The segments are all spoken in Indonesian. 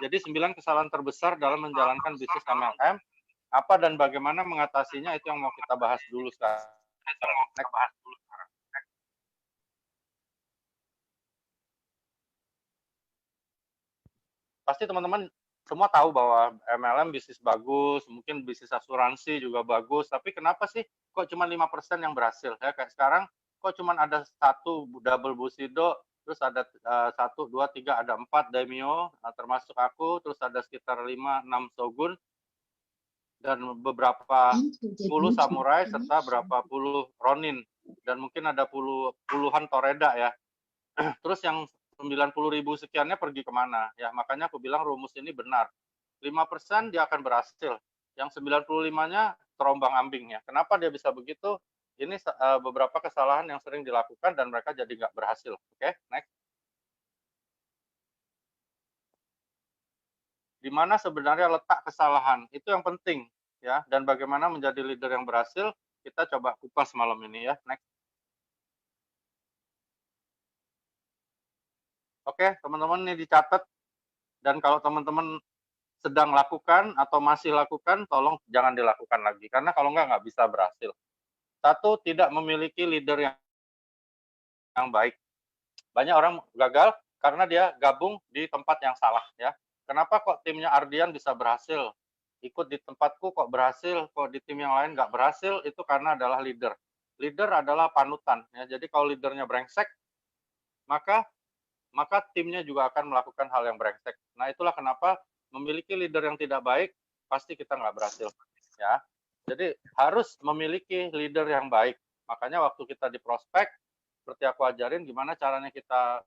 Jadi 9 kesalahan terbesar dalam menjalankan bisnis MLM, apa dan bagaimana mengatasinya itu yang mau kita bahas dulu sekarang. Next. Pasti teman-teman semua tahu bahwa MLM bisnis bagus, mungkin bisnis asuransi juga bagus, tapi kenapa sih kok cuma 5% yang berhasil? Ya, kayak sekarang kok cuma ada 1 double Bushido, terus ada 1, 2, 3, ada 4 Daimyo, termasuk aku, terus ada sekitar 5, 6 Shogun, dan beberapa puluh samurai serta berapa puluh Ronin, dan mungkin ada puluhan Toreda ya. Terus yang 90.000 sekiannya pergi kemana? Ya, makanya aku bilang rumus ini benar. 5% dia akan berhasil. Yang 95-nya terombang-ambing ya. Kenapa dia bisa begitu? Ini beberapa kesalahan yang sering dilakukan dan mereka jadi nggak berhasil. Oke, next. Di mana sebenarnya letak kesalahan? Itu yang penting ya. Dan bagaimana menjadi leader yang berhasil? Kita coba kupas malam ini ya. Next. Oke, teman-teman ini dicatat. Dan kalau teman-teman sedang lakukan atau masih lakukan, tolong jangan dilakukan lagi. Karena kalau nggak bisa berhasil. Satu, tidak memiliki leader yang baik. Banyak orang gagal karena dia gabung di tempat yang salah ya. Kenapa kok timnya Ardian bisa berhasil? Ikut di tempatku kok berhasil, kok di tim yang lain nggak berhasil? Itu karena adalah leader. Leader adalah panutan ya. Jadi kalau leadernya brengsek, maka timnya juga akan melakukan hal yang brengsek. Nah, itulah kenapa memiliki leader yang tidak baik pasti kita nggak berhasil ya. Jadi harus memiliki leader yang baik. Makanya waktu kita di prospek, seperti aku ajarin gimana caranya kita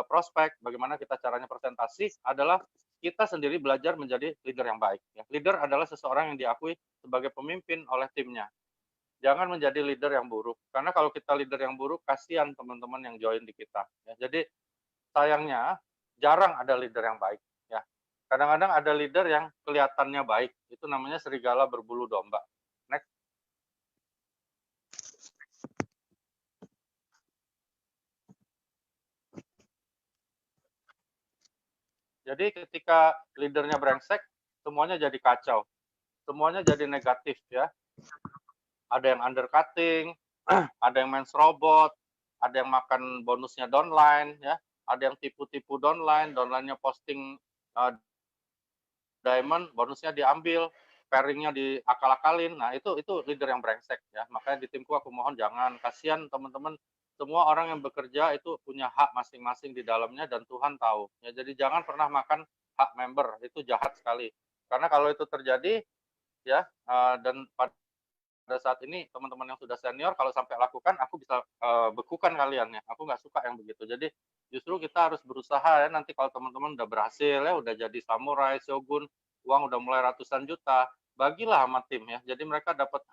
prospek, bagaimana kita caranya presentasi, adalah kita sendiri belajar menjadi leader yang baik. Ya. Leader adalah seseorang yang diakui sebagai pemimpin oleh timnya. Jangan menjadi leader yang buruk. Karena kalau kita leader yang buruk, kasihan teman-teman yang join di kita. Ya. Jadi sayangnya jarang ada leader yang baik. Ya. Kadang-kadang ada leader yang kelihatannya baik. Itu namanya serigala berbulu domba. Next. Jadi ketika leadernya brengsek, semuanya jadi kacau. Semuanya jadi negatif ya. Ada yang undercutting, ada yang main robot, ada yang makan bonusnya downline ya, ada yang tipu-tipu downline-nya posting diamond, bonusnya diambil, pairingnya diakal-akalin. Nah, itu leader yang brengsek ya. Makanya di timku aku mohon jangan, kasihan teman-teman, semua orang yang bekerja itu punya hak masing-masing di dalamnya dan Tuhan tahu. Ya, jadi jangan pernah makan hak member, itu jahat sekali. Karena kalau itu terjadi ya, dan pada saat ini teman-teman yang sudah senior kalau sampai lakukan, aku bisa bekukan kalian ya. Aku nggak suka yang begitu. Jadi justru kita harus berusaha ya, nanti kalau teman-teman udah berhasil ya, udah jadi samurai, shogun, uang udah mulai ratusan juta, bagilah sama tim ya. Jadi mereka dapat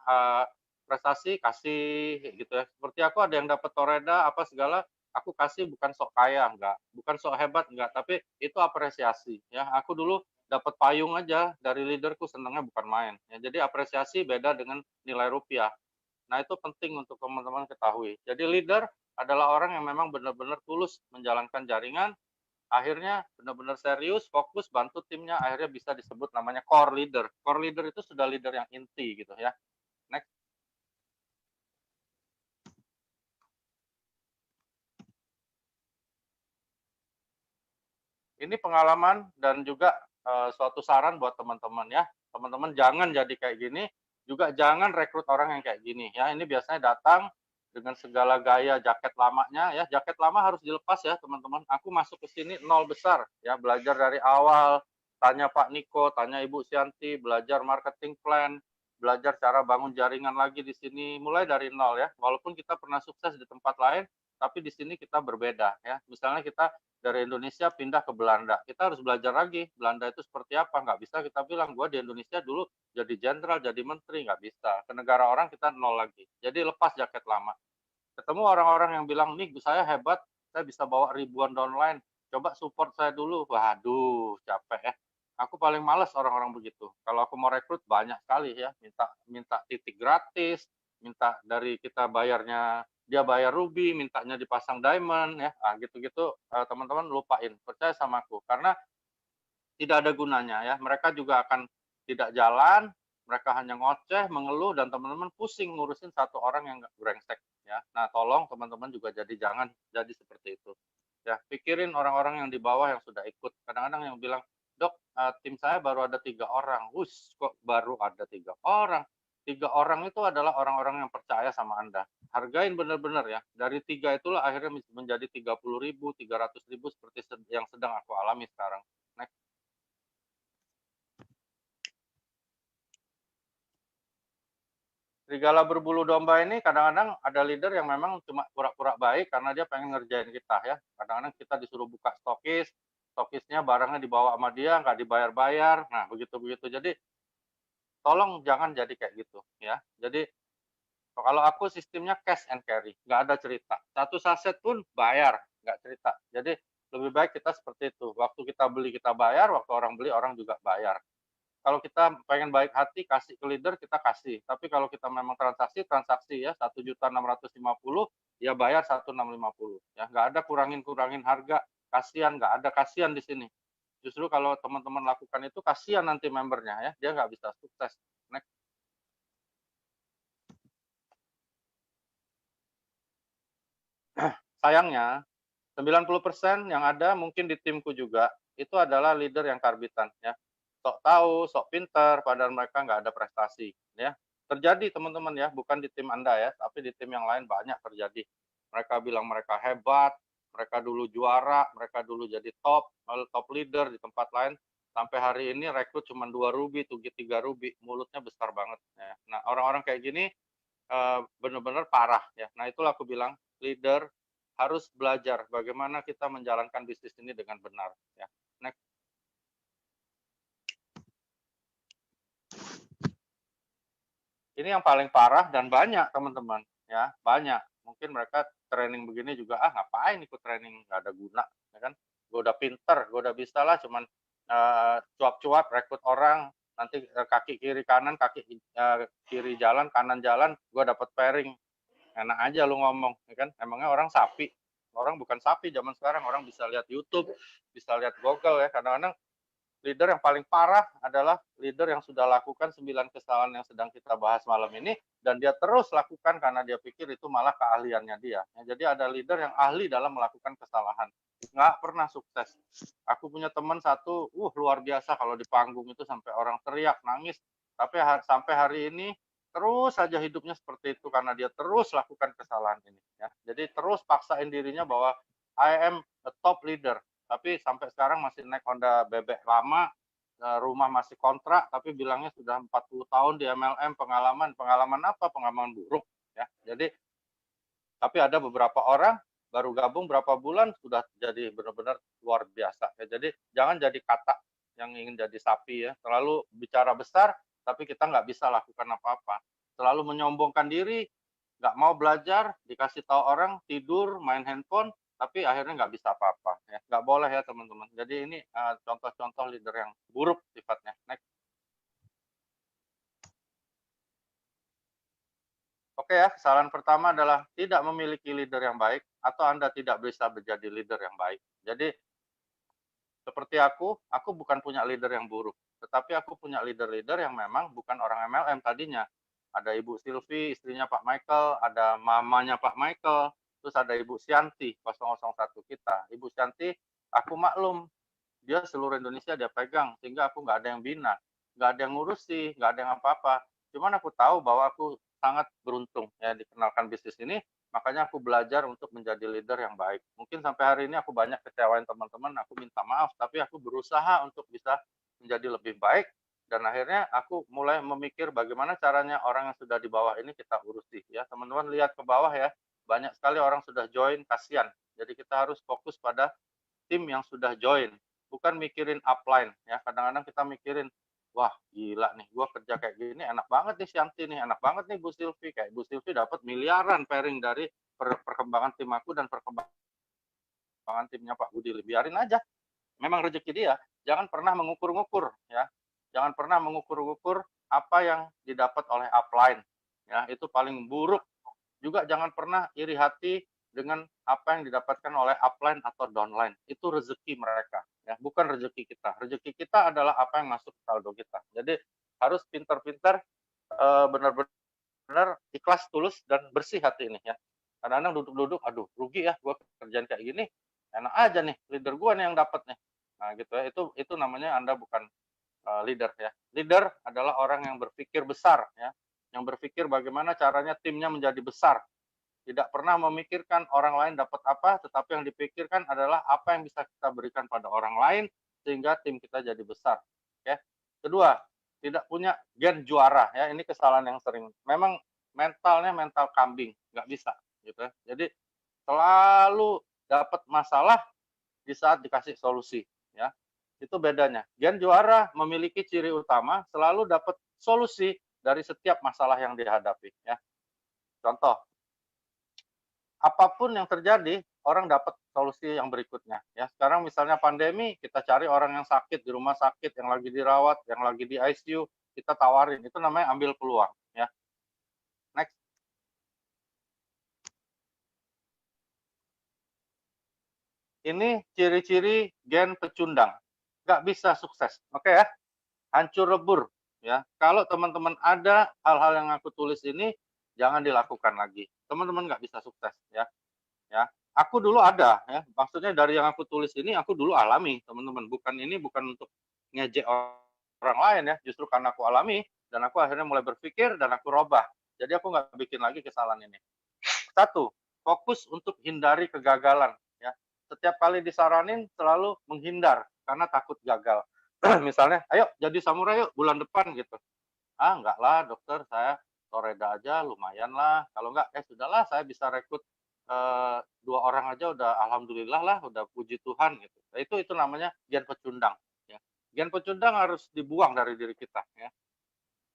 prestasi, kasih gitu ya. Seperti aku ada yang dapat toreda apa segala, aku kasih bukan sok kaya enggak, bukan sok hebat enggak, tapi itu apresiasi ya. Aku dulu dapat payung aja dari leaderku senangnya bukan main. Ya, jadi apresiasi beda dengan nilai rupiah. Nah, itu penting untuk teman-teman ketahui. Jadi leader adalah orang yang memang benar-benar tulus menjalankan jaringan, akhirnya benar-benar serius, fokus, bantu timnya, akhirnya bisa disebut namanya core leader. Core leader itu sudah leader yang inti gitu ya. Next. Ini pengalaman dan juga suatu saran buat teman-teman ya. Teman-teman jangan jadi kayak gini, juga jangan rekrut orang yang kayak gini ya. Ini biasanya datang dengan segala gaya jaket lamanya ya. Jaket lama harus dilepas ya teman-teman. Aku masuk ke sini nol besar ya, belajar dari awal, tanya Pak Niko, tanya Ibu Sianti, belajar marketing plan, belajar cara bangun jaringan lagi di sini, mulai dari nol ya. Walaupun kita pernah sukses di tempat lain, tapi di sini kita berbeda ya. Misalnya kita dari Indonesia pindah ke Belanda, kita harus belajar lagi Belanda itu seperti apa. Nggak bisa kita bilang gue di Indonesia dulu jadi jenderal, jadi menteri, nggak bisa. Ke negara orang kita nol lagi. Jadi lepas jaket lama. Ketemu orang-orang yang bilang, nih saya hebat, saya bisa bawa ribuan downline, coba support saya dulu. Waduh, capek ya. Aku paling males orang-orang begitu. Kalau aku mau rekrut banyak sekali ya, minta titik gratis, minta dari kita bayarnya dia bayar ruby, mintanya dipasang diamond ya. Ah, gitu-gitu teman-teman lupain, percaya sama aku. Karena tidak ada gunanya ya. Mereka juga akan tidak jalan, mereka hanya ngoceh, mengeluh, dan teman-teman pusing ngurusin satu orang yang nggak brengsek ya. Nah, tolong teman-teman juga jangan jadi seperti itu. Ya, pikirin orang-orang yang di bawah yang sudah ikut. Kadang-kadang yang bilang, "Dok, tim saya baru ada 3 orang." Wus, kok baru ada 3 orang? 3 orang itu adalah orang-orang yang percaya sama Anda. Hargain benar-benar ya. Dari 3 itulah akhirnya menjadi 30.000, 300.000 seperti yang sedang aku alami sekarang. Next. Serigala berbulu domba ini kadang-kadang ada leader yang memang cuma pura-pura baik karena dia pengen ngerjain kita ya. Kadang-kadang kita disuruh buka stokis, stokisnya barangnya dibawa sama dia, nggak dibayar-bayar. Nah, begitu-begitu. Jadi tolong jangan jadi kayak gitu ya. Jadi kalau aku sistemnya cash and carry, nggak ada cerita. Satu saset pun bayar, nggak cerita. Jadi lebih baik kita seperti itu. Waktu kita beli kita bayar, waktu orang beli orang juga bayar. Kalau kita pengen baik hati kasih ke leader kita kasih, tapi kalau kita memang transaksi ya 1.650.000 ya bayar 1.650 ya, nggak ada kurangin harga, kasihan, nggak ada kasihan di sini. Justru kalau teman-teman lakukan itu kasihan nanti membernya ya, dia nggak bisa sukses. Next. Sayangnya 90% yang ada mungkin di timku juga itu adalah leader yang karbitan ya, sok tahu, sok pinter, padahal mereka nggak ada prestasi ya. Terjadi teman-teman ya, bukan di tim Anda ya, tapi di tim yang lain banyak terjadi. Mereka bilang mereka hebat, mereka dulu juara, mereka dulu jadi top, lalu top leader di tempat lain, sampai hari ini rekrut cuma 2 ruby, 3 ruby, mulutnya besar banget ya. Nah, orang-orang kayak gini benar-benar parah ya. Nah, itulah aku bilang leader harus belajar bagaimana kita menjalankan bisnis ini dengan benar ya. Next. Ini yang paling parah dan banyak teman-teman ya, banyak. Mungkin mereka training begini juga ngapain ikut training, nggak ada guna ya kan. Gue udah pinter, gue udah bisa lah, cuman cuap-cuap rekrut orang, nanti kaki kiri kanan, kaki kiri jalan, kanan jalan, gue dapat pairing. Enak aja lu ngomong ya kan, emangnya orang sapi? Orang bukan sapi zaman sekarang, orang bisa lihat YouTube, bisa lihat Google ya. Kadang-kadang leader yang paling parah adalah leader yang sudah lakukan 9 kesalahan yang sedang kita bahas malam ini, dan dia terus lakukan karena dia pikir itu malah keahliannya dia. Jadi ada leader yang ahli dalam melakukan kesalahan, nggak pernah sukses. Aku punya teman satu, luar biasa kalau di panggung itu sampai orang teriak, nangis, tapi sampai hari ini terus saja hidupnya seperti itu karena dia terus lakukan kesalahan ini. Ya. Jadi terus paksain dirinya bahwa I am a top leader, tapi sampai sekarang masih naik Honda bebek lama, rumah masih kontrak, tapi bilangnya sudah 40 tahun di MLM, pengalaman apa? Pengalaman buruk ya. Jadi tapi ada beberapa orang baru gabung berapa bulan sudah jadi benar-benar luar biasa ya. Jadi jangan jadi katak yang ingin jadi sapi ya, terlalu bicara besar tapi kita nggak bisa lakukan apa-apa. Terlalu menyombongkan diri, nggak mau belajar, dikasih tahu orang, tidur, main handphone, tapi akhirnya nggak bisa apa-apa ya. Nggak boleh ya teman-teman. Jadi ini contoh-contoh leader yang buruk sifatnya. Next. Oke ya, kesalahan pertama adalah tidak memiliki leader yang baik atau Anda tidak bisa menjadi leader yang baik. Jadi seperti aku bukan punya leader yang buruk, tetapi aku punya leader-leader yang memang bukan orang MLM tadinya. Ada Ibu Silvi, istrinya Pak Michael, ada mamanya Pak Michael, terus ada Ibu Sianti 001 kita. Ibu Sianti, aku maklum, dia seluruh Indonesia dia pegang, sehingga aku nggak ada yang bina, nggak ada yang ngurusi, nggak ada yang apa-apa. Cuman aku tahu bahwa aku sangat beruntung ya dikenalkan bisnis ini, makanya aku belajar untuk menjadi leader yang baik. Mungkin sampai hari ini aku banyak kecewain teman-teman, aku minta maaf, tapi aku berusaha untuk bisa menjadi lebih baik, dan akhirnya aku mulai memikir bagaimana caranya orang yang sudah di bawah ini kita urusi ya. Teman-teman lihat ke bawah ya, banyak sekali orang sudah join, kasihan. Jadi kita harus fokus pada tim yang sudah join, bukan mikirin upline ya. Kadang-kadang kita mikirin, wah gila nih, gua kerja kayak gini enak banget nih Shanti nih, enak banget nih Bu Silvi, kayak Bu Silvi dapat miliaran pairing dari perkembangan tim aku dan perkembangan timnya Pak Budi. Biarin aja, memang rezeki dia. Jangan pernah mengukur-ngukur ya, jangan pernah mengukur-ngukur apa yang didapat oleh upline ya, itu paling buruk Juga jangan pernah iri hati dengan apa yang didapatkan oleh upline atau downline. Itu rezeki mereka, ya, bukan rezeki kita. Rezeki kita adalah apa yang masuk ke saldo kita. Jadi harus pintar-pintar, benar-benar ikhlas, tulus, dan bersih hati ini ya. Kadang-kadang duduk-duduk, aduh rugi ya gue kerjaan kayak gini, enak aja nih leader gue nih yang dapat nih. Nah gitu ya, itu namanya Anda bukan leader ya. Leader adalah orang yang berpikir besar ya, yang berpikir bagaimana caranya timnya menjadi besar. Tidak pernah memikirkan orang lain dapat apa, tetapi yang dipikirkan adalah apa yang bisa kita berikan pada orang lain sehingga tim kita jadi besar. Oke. Kedua, tidak punya gen juara ya. Ini kesalahan yang sering. Memang mentalnya mental kambing, nggak bisa gitu ya. Jadi selalu dapat masalah di saat dikasih solusi ya. Itu bedanya. Gen juara memiliki ciri utama selalu dapat solusi dari setiap masalah yang dihadapi ya. Contoh, apapun yang terjadi, orang dapat solusi yang berikutnya ya. Sekarang misalnya pandemi, kita cari orang yang sakit di rumah sakit, yang lagi dirawat, yang lagi di ICU, kita tawarin. Itu namanya ambil peluang ya. Next. Ini ciri-ciri gen pecundang. Nggak bisa sukses. Oke ya. Hancur lebur ya. Kalau teman-teman ada hal-hal yang aku tulis ini, jangan dilakukan lagi. Teman-teman nggak bisa sukses ya. Ya, aku dulu ada ya, maksudnya dari yang aku tulis ini aku dulu alami teman-teman, bukan untuk ngejek orang lain ya, justru karena aku alami dan aku akhirnya mulai berpikir dan aku robah. Jadi aku nggak bikin lagi kesalahan ini. Satu, fokus untuk hindari kegagalan ya. Setiap kali disaranin selalu menghindar karena takut gagal. Misalnya, ayo jadi samurai yuk bulan depan gitu. Ah, enggak lah dokter, saya Toreda aja lumayan lah. Kalau enggak, sudahlah saya bisa rekrut 2 orang aja udah alhamdulillah lah, udah puji Tuhan gitu. Nah, itu namanya gen pecundang ya. Gen pecundang harus dibuang dari diri kita ya.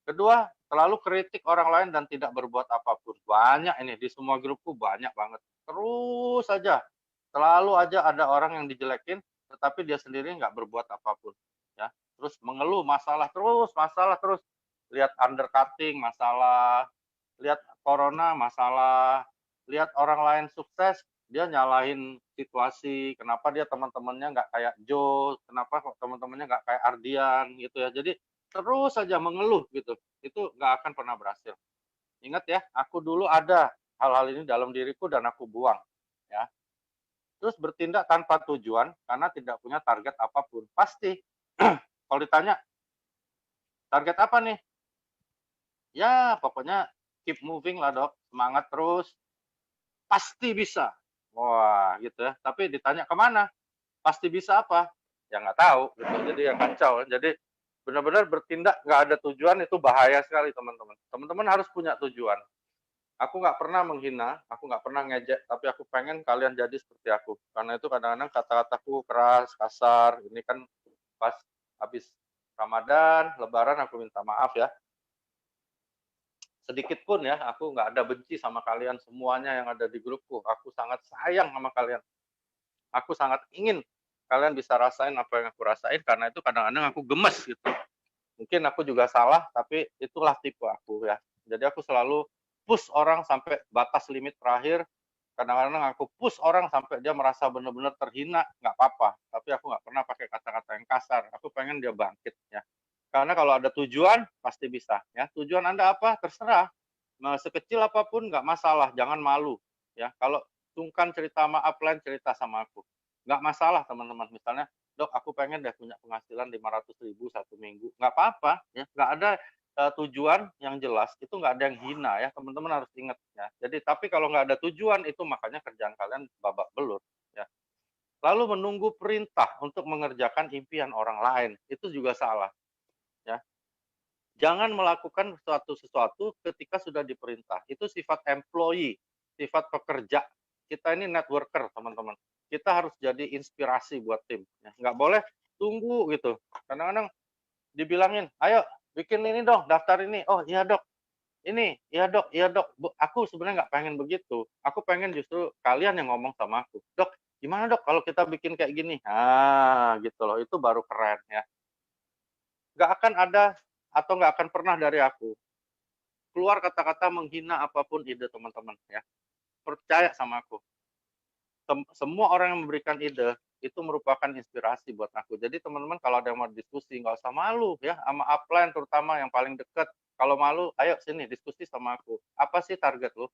Kedua, selalu kritik orang lain dan tidak berbuat apapun. Banyak ini di semua grupku banyak banget. Terus saja, selalu aja ada orang yang dijelekin, tetapi dia sendiri nggak berbuat apapun. Ya, terus mengeluh masalah terus. Lihat undercutting masalah, lihat corona masalah, lihat orang lain sukses, dia nyalahin situasi. Kenapa dia teman-temannya nggak kayak Joe? Kenapa teman-temannya nggak kayak Ardian gitu ya? Jadi terus saja mengeluh gitu, itu nggak akan pernah berhasil. Ingat ya, aku dulu ada hal-hal ini dalam diriku dan aku buang ya. Terus bertindak tanpa tujuan karena tidak punya target apapun. Pasti kalau ditanya target apa nih? Ya pokoknya keep moving lah dok, semangat terus, pasti bisa. Wah gitu ya, tapi ditanya kemana? Pasti bisa apa? Ya nggak tahu gitu, jadi yang kacau. Jadi benar-benar bertindak nggak ada tujuan itu bahaya sekali teman-teman. Teman-teman harus punya tujuan. Aku nggak pernah menghina, aku nggak pernah ngejek, tapi aku pengen kalian jadi seperti aku. Karena itu kadang-kadang kata-kataku keras, kasar. Ini kan pas habis Ramadan, Lebaran aku minta maaf ya. Sedikit pun ya, aku nggak ada benci sama kalian semuanya yang ada di grupku. Aku sangat sayang sama kalian. Aku sangat ingin kalian bisa rasain apa yang aku rasain, karena itu kadang-kadang aku gemes gitu. Mungkin aku juga salah, tapi itulah tipe aku ya. Jadi aku selalu push orang sampai batas limit terakhir. Kadang-kadang aku push orang sampai dia merasa benar-benar terhina, nggak apa-apa. Tapi aku nggak pernah pakai kata-kata yang kasar. Aku pengen dia bangkit ya. Karena kalau ada tujuan, pasti bisa ya. Tujuan Anda apa? Terserah. Nah, sekecil apapun nggak masalah, jangan malu ya. Kalau sungkan cerita sama upline, cerita sama aku. Nggak masalah teman-teman. Misalnya, dok aku pengen deh punya penghasilan 500.000 satu minggu. Nggak apa-apa ya. Nggak ada tujuan yang jelas, itu nggak ada yang hina ya. Teman-teman harus ingat ya. Jadi tapi kalau nggak ada tujuan, itu makanya kerjaan kalian babak belur ya. Lalu menunggu perintah untuk mengerjakan impian orang lain, itu juga salah ya. Jangan melakukan sesuatu ketika sudah diperintah. Itu sifat employee, sifat pekerja. Kita ini networker, teman-teman. Kita harus jadi inspirasi buat tim. Ya. Nggak boleh tunggu gitu. Kadang-kadang dibilangin, ayo bikin ini dong, daftar ini. Oh iya dok, ini, iya dok, iya dok. Aku sebenarnya nggak pengen begitu. Aku pengen justru kalian yang ngomong sama aku. Dok, gimana dok kalau kita bikin kayak gini? Ah, gitu loh. Itu baru keren ya. Nggak akan ada atau nggak akan pernah dari aku keluar kata-kata menghina apapun ide teman-teman ya. Percaya sama aku. Semua orang yang memberikan ide itu merupakan inspirasi buat aku. Jadi teman-teman kalau ada yang mau diskusi nggak usah malu ya, sama upline terutama yang paling dekat. Kalau malu, ayo sini diskusi sama aku. Apa sih target lu?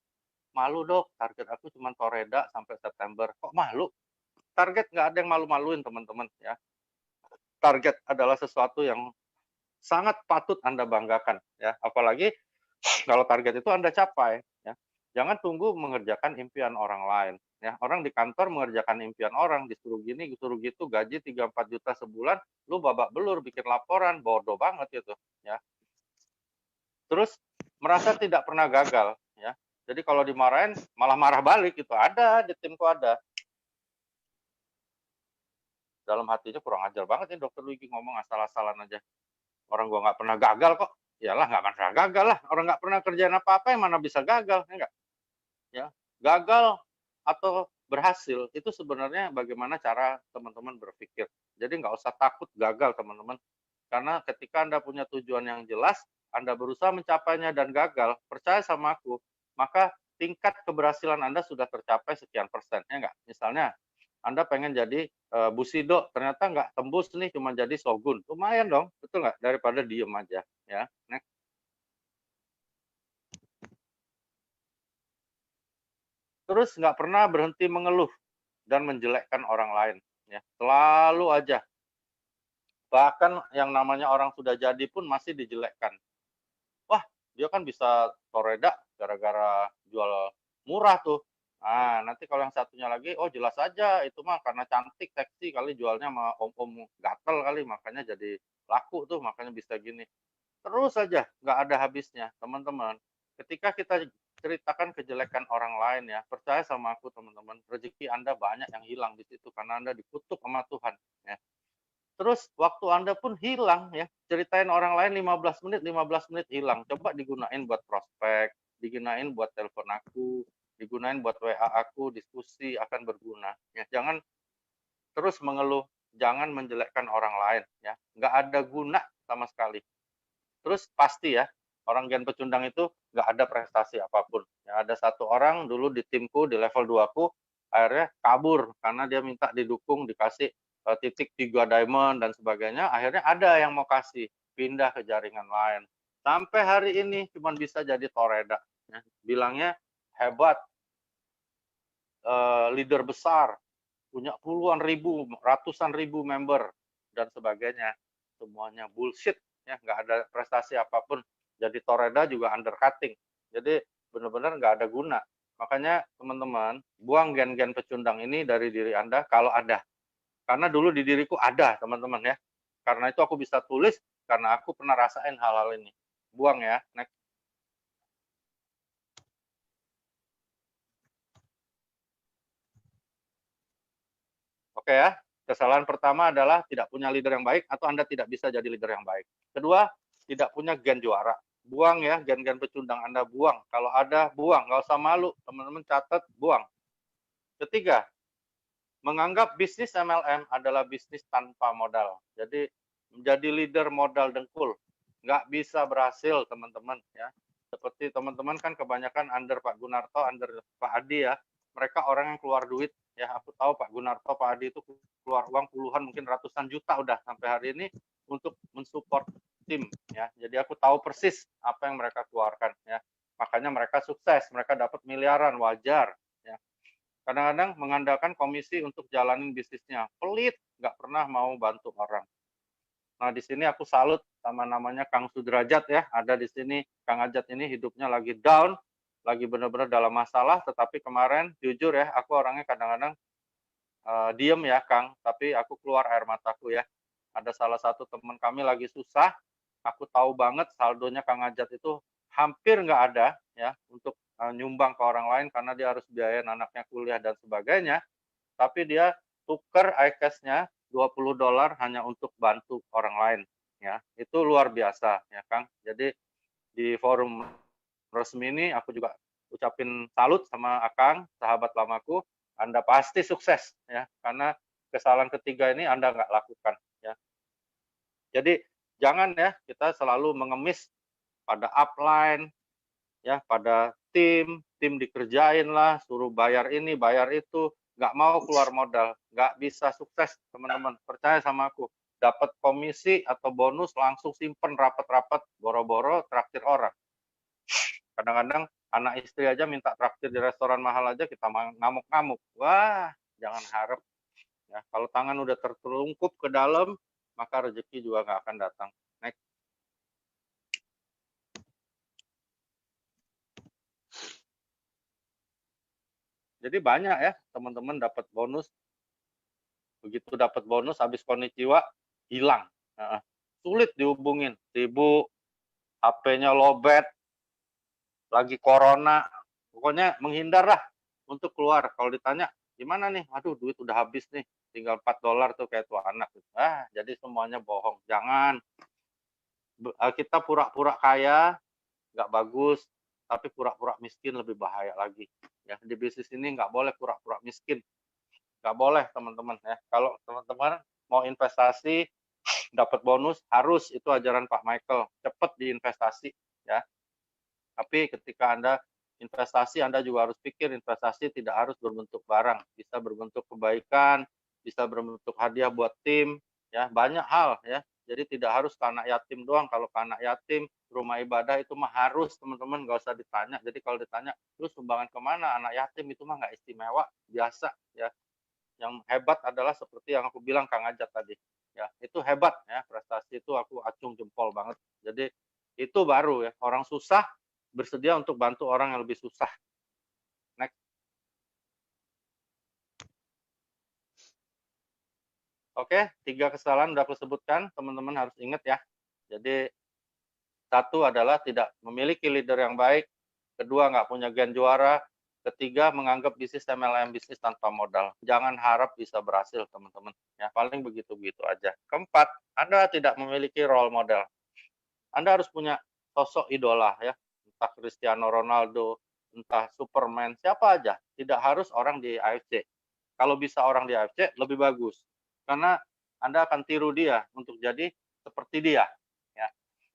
Malu dok, target aku cuma Toreda sampai September. Kok malu? Target nggak ada yang malu-maluin teman-teman ya. Target adalah sesuatu yang sangat patut Anda banggakan ya. Apalagi kalau target itu Anda capai ya. Jangan tunggu mengerjakan impian orang lain ya. Orang di kantor mengerjakan impian orang, disuruh gini, disuruh gitu, gaji 3-4 juta sebulan, lu babak belur bikin laporan, bodoh banget itu ya. Terus merasa tidak pernah gagal ya. Jadi kalau dimarahin malah marah balik itu ada di timku ada. Dalam hatinya kurang ajar banget nih dokter Luigi ngomong asal-asalan aja. Orang gua nggak pernah gagal kok. Iyalah nggak pernah gagal lah. Orang nggak pernah kerjaan apa-apa yang mana bisa gagal, ya nggak? Ya, gagal atau berhasil itu sebenarnya bagaimana cara teman-teman berpikir. Jadi nggak usah takut gagal teman-teman. Karena ketika Anda punya tujuan yang jelas, Anda berusaha mencapainya dan gagal, percaya sama aku, maka tingkat keberhasilan Anda sudah tercapai sekian persen, ya nggak? Misalnya, Anda pengen jadi Bushido, ternyata nggak tembus nih, cuma jadi Shogun. Lumayan dong, betul nggak? Daripada diem aja. Ya. Next. Terus nggak pernah berhenti mengeluh dan menjelekkan orang lain. Ya. Selalu aja. Bahkan yang namanya orang sudah jadi pun masih dijelekkan. Wah, dia kan bisa Toreda gara-gara jual murah tuh. Nah, nanti kalau yang satunya lagi, oh jelas aja itu mah karena cantik, seksi kali jualnya sama om-om gatel kali, makanya jadi laku tuh, makanya bisa gini. Terus saja, nggak ada habisnya, teman-teman. Ketika kita ceritakan kejelekan orang lain ya, percaya sama aku teman-teman, rezeki Anda banyak yang hilang di situ karena Anda dikutuk sama Tuhan. Ya. Terus waktu Anda pun hilang ya, ceritain orang lain 15 menit hilang. Coba digunain buat prospek, digunain buat telepon aku, digunain buat WA aku, diskusi akan berguna. Ya, jangan terus mengeluh, jangan menjelekkan orang lain ya. Nggak ada guna sama sekali. Terus pasti ya, orang Gen Pecundang itu nggak ada prestasi apapun. Ya, ada satu orang dulu di timku di level 2 ku akhirnya kabur karena dia minta didukung dikasih titik 3 diamond dan sebagainya. Akhirnya ada yang mau kasih pindah ke jaringan lain. Sampai hari ini cuma bisa jadi Toreda. Ya. Bilangnya hebat, leader besar, punya puluhan ribu, ratusan ribu member dan sebagainya. Semuanya bullshit ya, nggak ada prestasi apapun. Jadi Toreda juga undercutting. Jadi benar-benar nggak ada guna. Makanya teman-teman, buang gen-gen pecundang ini dari diri Anda kalau ada. Karena dulu di diriku ada, teman-teman ya. Karena itu aku bisa tulis, karena aku pernah rasain hal-hal ini. Buang ya. Next. Oke ya. Kesalahan pertama adalah tidak punya leader yang baik atau Anda tidak bisa jadi leader yang baik. Kedua, tidak punya gen juara. Buang ya, gen-gen pecundang Anda buang. Kalau ada, buang. Nggak usah malu. Teman-teman catat, buang. Ketiga, menganggap bisnis MLM adalah bisnis tanpa modal. Jadi, menjadi leader modal dengkul. Nggak bisa berhasil, teman-teman. Ya. Seperti teman-teman kan kebanyakan under Pak Gunarto, under Pak Adi ya. Mereka orang yang keluar duit. Ya, aku tahu Pak Gunarto, Pak Adi itu keluar uang puluhan, mungkin ratusan juta udah sampai hari ini untuk mensupport tim. Ya. Jadi aku tahu persis apa yang mereka keluarkan. Ya. Makanya mereka sukses, mereka dapat miliaran, wajar. Ya. Kadang-kadang mengandalkan komisi untuk jalanin bisnisnya. Pelit, nggak pernah mau bantu orang. Nah, di sini aku salut sama namanya Kang Sudrajat ya, ada di sini. Kang Ajat ini hidupnya lagi down, lagi benar-benar dalam masalah, tetapi kemarin jujur ya, aku orangnya kadang-kadang diem ya Kang, tapi aku keluar air mataku ya. Ada salah satu teman kami lagi susah, aku tahu banget saldonya Kang Ajat itu hampir nggak ada ya untuk nyumbang ke orang lain karena dia harus biayain anaknya kuliah dan sebagainya, tapi dia tuker iCash-nya $20 hanya untuk bantu orang lain ya. Itu luar biasa ya Kang. Jadi di forum resmi ini aku juga ucapin salut sama Akang, sahabat lamaku. Anda pasti sukses ya, karena kesalahan ketiga ini Anda nggak lakukan ya. Jadi jangan ya kita selalu mengemis pada upline, ya pada tim dikerjain lah, suruh bayar ini, bayar itu, nggak mau keluar modal, nggak bisa sukses teman-teman, percaya sama aku. Dapat komisi atau bonus langsung simpen rapat-rapat, boro-boro traktir orang. Kadang-kadang anak istri aja minta traktir di restoran mahal aja kita ngamuk-ngamuk. Wah, jangan harap ya. Kalau tangan udah tertelungkup ke dalam, maka rezeki juga nggak akan datang. Next. Jadi banyak ya teman-teman dapat bonus. Begitu dapat bonus habis konnichiwa hilang. Sulit dihubungin, sibuk, HP-nya lowbat, lagi corona, pokoknya menghindar lah untuk keluar. Kalau ditanya gimana nih, aduh duit udah habis nih, tinggal $4 tuh kayak tua anak. Jadi semuanya bohong. Jangan kita pura-pura kaya, nggak bagus, tapi pura-pura miskin lebih bahaya lagi. Ya di bisnis ini nggak boleh pura-pura miskin, nggak boleh teman-teman ya. Kalau teman-teman mau investasi dapat bonus harus, itu ajaran Pak Michael, cepat diinvestasi ya. Tapi ketika Anda investasi, Anda juga harus pikir investasi tidak harus berbentuk barang, bisa berbentuk kebaikan, bisa berbentuk hadiah buat tim, ya banyak hal ya. Jadi tidak harus ke anak yatim doang. Kalau ke anak yatim, rumah ibadah itu mah harus teman-teman, nggak usah ditanya. Jadi kalau ditanya, terus sumbangan kemana? Anak yatim itu mah nggak istimewa, biasa ya. Yang hebat adalah seperti yang aku bilang Kang Ajat tadi. Ya, itu hebat ya, prestasi itu aku acung jempol banget. Jadi itu baru ya, orang susah bersedia untuk bantu orang yang lebih susah. Next. Oke, 3 kesalahan udah aku sebutkan, teman-teman harus ingat ya. Jadi satu adalah tidak memiliki leader yang baik, kedua nggak punya gen juara, ketiga menganggap bisnis MLM bisnis tanpa modal. Jangan harap bisa berhasil teman-teman. Ya paling begitu-begitu aja. Keempat, Anda tidak memiliki role model. Anda harus punya sosok idola ya, entah Cristiano Ronaldo, entah Superman, siapa aja. Tidak harus orang di AFC. Kalau bisa orang di AFC lebih bagus, karena Anda akan tiru dia untuk jadi seperti dia. Ya,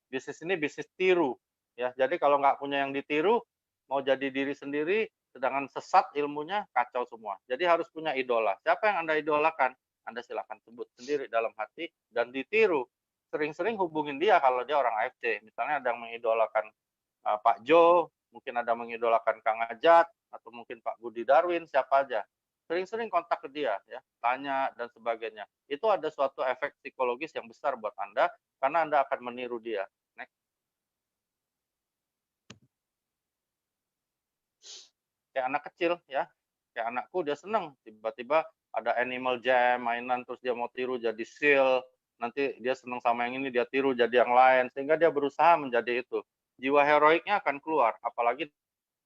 bisnis ini bisnis tiru. Ya, jadi kalau nggak punya yang ditiru, mau jadi diri sendiri, sedangkan sesat ilmunya kacau semua. Jadi harus punya idola. Siapa yang Anda idolakan? Anda silakan sebut sendiri dalam hati dan ditiru. Sering-sering hubungin dia kalau dia orang AFC. Misalnya ada yang mengidolakan Pak Jo, mungkin ada mengidolakan Kang Ajat, atau mungkin Pak Budi Darwin, siapa aja. Sering-sering kontak ke dia, ya, tanya dan sebagainya. Itu ada suatu efek psikologis yang besar buat Anda, karena Anda akan meniru dia. Next. Kayak anak kecil, ya. Kayak anakku dia seneng, tiba-tiba ada Animal Jam, mainan, terus dia mau tiru jadi seal, nanti dia seneng sama yang ini, dia tiru jadi yang lain, sehingga dia berusaha menjadi itu. Jiwa heroiknya akan keluar, apalagi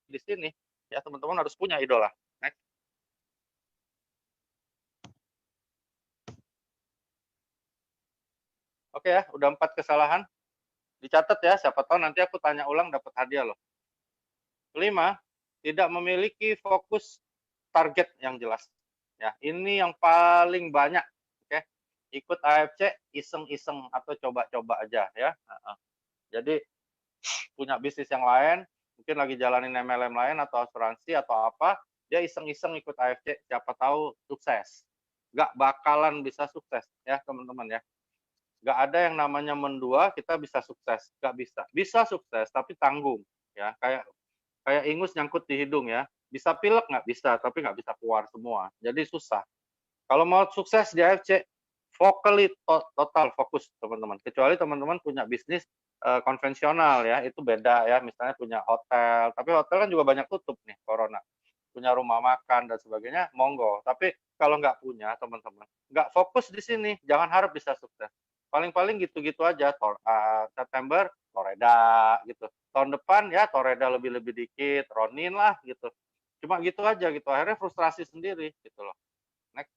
di sini, ya teman-teman harus punya idola. Next. Oke ya, udah 4 kesalahan. Dicatat ya, siapa tahu nanti aku tanya ulang dapat hadiah loh. Kelima, tidak memiliki fokus target yang jelas. Ya, ini yang paling banyak. Oke, ikut AFC iseng-iseng atau coba-coba aja ya. Jadi punya bisnis yang lain, mungkin lagi jalanin MLM lain atau asuransi atau apa, dia iseng-iseng ikut AFC, siapa tahu sukses. Nggak bakalan bisa sukses ya teman-teman ya. Nggak ada yang namanya mendua kita bisa sukses, nggak bisa. Bisa sukses tapi tanggung ya, kayak kayak ingus nyangkut di hidung ya. Bisa pilek nggak bisa, tapi nggak bisa keluar semua. Jadi susah. Kalau mau sukses di AFC, total fokus teman-teman. Kecuali teman-teman punya bisnis konvensional ya, itu beda ya. Misalnya punya hotel, tapi hotel kan juga banyak tutup nih corona. Punya rumah makan dan sebagainya, monggo. Tapi kalau nggak punya teman-teman, nggak fokus di sini, jangan harap bisa sukses. Paling-paling gitu-gitu aja. September Toreda gitu. Tahun depan ya Toreda lebih-lebih dikit, Ronin lah gitu. Cuma gitu aja gitu. Akhirnya frustrasi sendiri gitu loh. Next.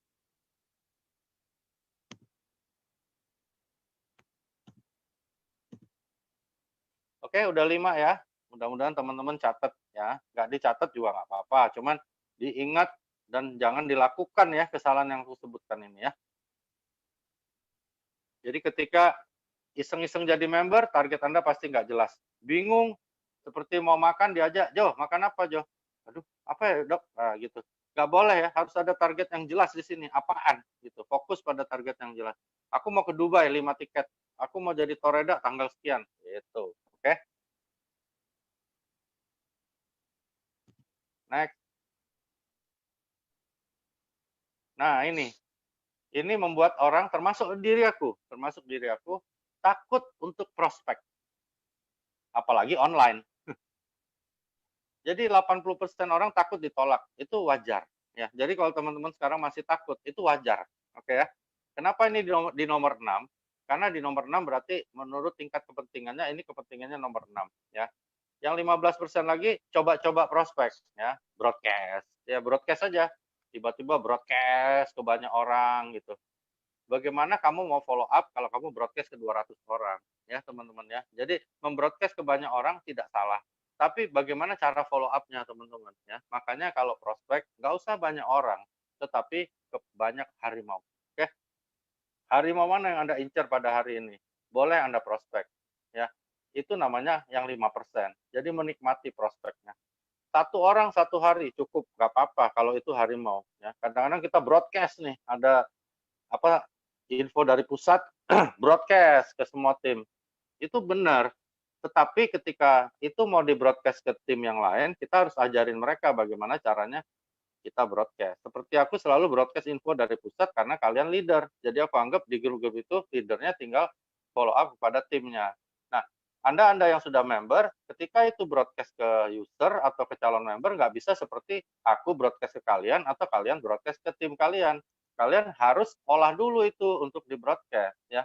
Oke, udah 5 ya. Mudah-mudahan teman-teman catat ya. Nggak dicatat juga nggak apa-apa. Cuman diingat dan jangan dilakukan ya kesalahan yang aku sebutkan ini ya. Jadi ketika iseng-iseng jadi member, target Anda pasti nggak jelas. Bingung, Seperti mau makan diajak, "Jo, makan apa, Jo?" "Aduh, apa ya, Dok?" Nah, gitu. Nggak boleh ya, harus ada target yang jelas di sini, apaan gitu. Fokus pada target yang jelas. "Aku mau ke Dubai 5 tiket, aku mau jadi toreda tanggal sekian." Gitu, oke? Next. Nah, ini membuat orang termasuk diri aku takut untuk prospek, apalagi online. Jadi 80% orang takut ditolak, itu wajar ya. Jadi kalau teman-teman sekarang masih takut, itu wajar, oke ya. Kenapa ini di nomor 6? Karena di nomor 6 berarti menurut tingkat kepentingannya ini kepentingannya nomor 6 ya. Yang 15% lagi coba-coba prospek ya, broadcast. Ya broadcast saja. Tiba-tiba broadcast ke banyak orang gitu. Bagaimana kamu mau follow up kalau kamu broadcast ke 200 orang ya teman-teman ya. Jadi membroadcast ke banyak orang tidak salah. Tapi bagaimana cara follow up-nya teman-teman ya. Makanya kalau prospek nggak usah banyak orang, tetapi ke banyak harimau. Oke. Harimau mana yang Anda incar pada hari ini? Boleh Anda prospek ya. Itu namanya yang 5%. Jadi menikmati prospeknya. Satu orang satu hari cukup, nggak apa-apa kalau itu harimau ya. Kadang-kadang kita broadcast nih, ada apa info dari pusat broadcast ke semua tim. Itu benar. Tetapi ketika itu mau di-broadcast ke tim yang lain, kita harus ajarin mereka bagaimana caranya kita broadcast. Seperti aku selalu broadcast info dari pusat karena kalian leader. Jadi aku anggap di grup-grup itu leadernya tinggal follow up kepada timnya. Nah, Anda yang sudah member, ketika itu broadcast ke user atau ke calon member, nggak bisa seperti aku broadcast ke kalian atau kalian broadcast ke tim kalian. Kalian harus olah dulu itu untuk di broadcast ya.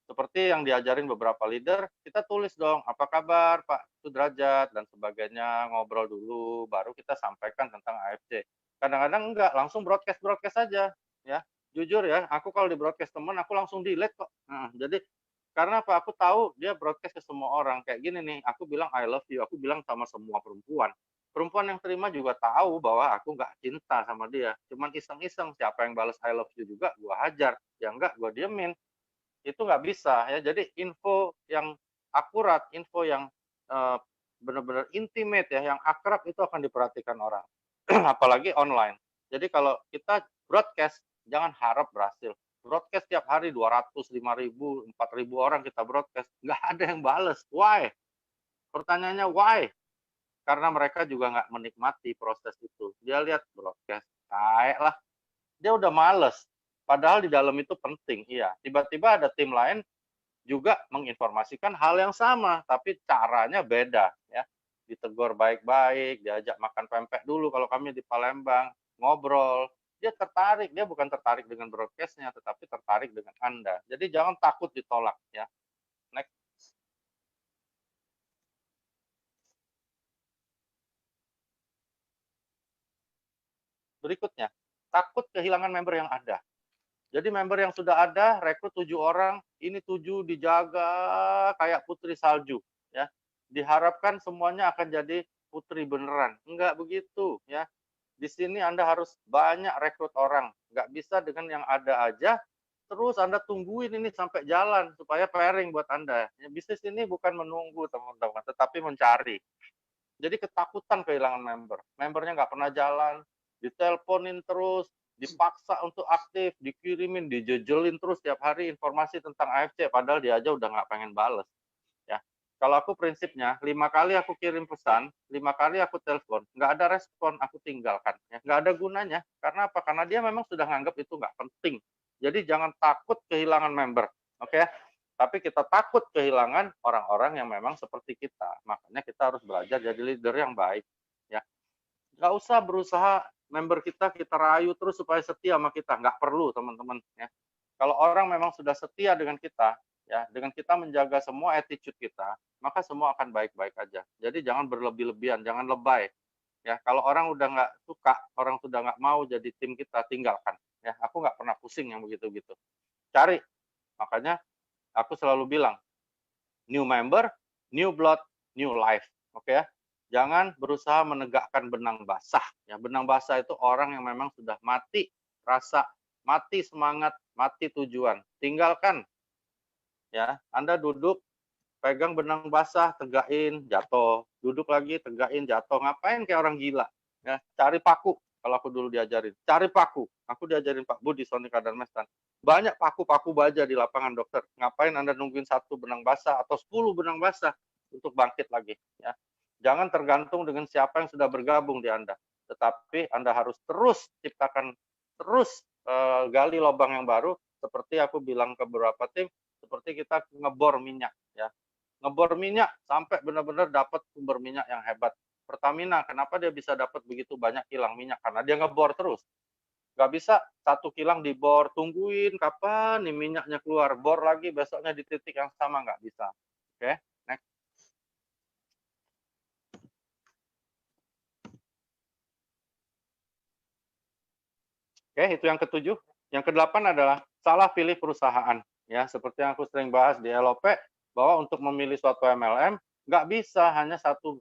Seperti yang diajarin beberapa leader, kita tulis dong, apa kabar Pak Sudrajat dan sebagainya, ngobrol dulu, baru kita sampaikan tentang AFC. Kadang-kadang enggak, langsung broadcast-broadcast saja, ya. Jujur ya, aku kalau di broadcast teman, aku langsung delete kok. Jadi karena apa? Aku tahu dia broadcast ke semua orang. Kayak gini nih, aku bilang I love you, aku bilang sama semua perempuan. Perempuan yang terima juga tahu bahwa aku nggak cinta sama dia. Cuman iseng-iseng, siapa yang balas I love you juga, gua hajar. Ya enggak, gua diemin. Itu nggak bisa ya. Jadi info yang akurat, info yang benar-benar intimate ya, yang akrab itu akan diperhatikan orang. Apalagi online. Jadi kalau kita broadcast, jangan harap berhasil. Broadcast tiap hari 200, 5.000, 4.000 orang kita broadcast, nggak ada yang bales. Why? Pertanyaannya why? Karena mereka juga nggak menikmati proses itu. Dia lihat broadcast, kayak lah. Dia udah males. Padahal di dalam itu penting, iya. Tiba-tiba ada tim lain juga menginformasikan hal yang sama, tapi caranya beda ya. Ditegur baik-baik, diajak makan pempek dulu kalau kami di Palembang, ngobrol. Dia tertarik, dia bukan tertarik dengan broadcastnya, tetapi tertarik dengan Anda. Jadi jangan takut ditolak ya. Next. Berikutnya, takut kehilangan member yang ada. Jadi member yang sudah ada, rekrut 7 orang, ini 7 dijaga kayak putri salju, ya. Diharapkan semuanya akan jadi putri beneran. Enggak begitu, ya. Di sini Anda harus banyak rekrut orang. Nggak bisa dengan yang ada aja, terus Anda tungguin ini sampai jalan, supaya pairing buat Anda. Ya, bisnis ini bukan menunggu, teman-teman, tetapi mencari. Jadi ketakutan kehilangan member. Membernya nggak pernah jalan, diteleponin terus, dipaksa untuk aktif, dikirimin, dijejelin terus tiap hari informasi tentang AFC, padahal dia aja udah nggak pengen bales. Ya, kalau aku prinsipnya 5 kali aku kirim pesan, 5 kali aku telepon, nggak ada respon, aku tinggalkan. Ya, nggak ada gunanya. Karena apa? Karena dia memang sudah nganggap itu nggak penting. Jadi jangan takut kehilangan member. Oke? Tapi kita takut kehilangan orang-orang yang memang seperti kita. Makanya kita harus belajar jadi leader yang baik. Ya, nggak usah berusaha member kita rayu terus supaya setia sama kita. Nggak perlu, teman-teman. Ya. Kalau orang memang sudah setia dengan kita, ya, dengan kita menjaga semua attitude kita, maka semua akan baik-baik aja. Jadi jangan berlebih-lebihan, jangan lebay. Ya, kalau orang udah nggak suka, orang sudah nggak mau jadi tim kita, tinggalkan. Ya, aku nggak pernah pusing yang begitu-gitu. Cari. Makanya aku selalu bilang, new member, new blood, new life. Oke ya. Jangan berusaha menegakkan benang basah. Ya, benang basah itu orang yang memang sudah mati rasa, mati semangat, mati tujuan. Tinggalkan. Ya, Anda duduk pegang benang basah, tegain, jatuh. Duduk lagi, tegain, jatuh. Ngapain kayak orang gila? Ya, cari paku. Kalau aku dulu diajarin, cari paku. Aku diajarin Pak Budi Sonika Darmestan. Banyak paku-paku baja di lapangan, dokter. Ngapain Anda nungguin 1 benang basah atau 10 benang basah untuk bangkit lagi? Ya. Jangan tergantung dengan siapa yang sudah bergabung di Anda. Tetapi Anda harus terus ciptakan, terus gali lubang yang baru. Seperti aku bilang ke beberapa tim, seperti kita ngebor minyak. Ya, ngebor minyak sampai benar-benar dapat sumber minyak yang hebat. Pertamina, kenapa dia bisa dapat begitu banyak kilang minyak? Karena dia ngebor terus. Nggak bisa 1 kilang dibor, tungguin kapan nih minyaknya keluar, bor lagi besoknya di titik yang sama, nggak bisa. Oke, next. Oke, itu yang ke-7. Yang ke-8 adalah salah pilih perusahaan. Ya, seperti yang aku sering bahas di LOP, bahwa untuk memilih suatu MLM, nggak bisa hanya satu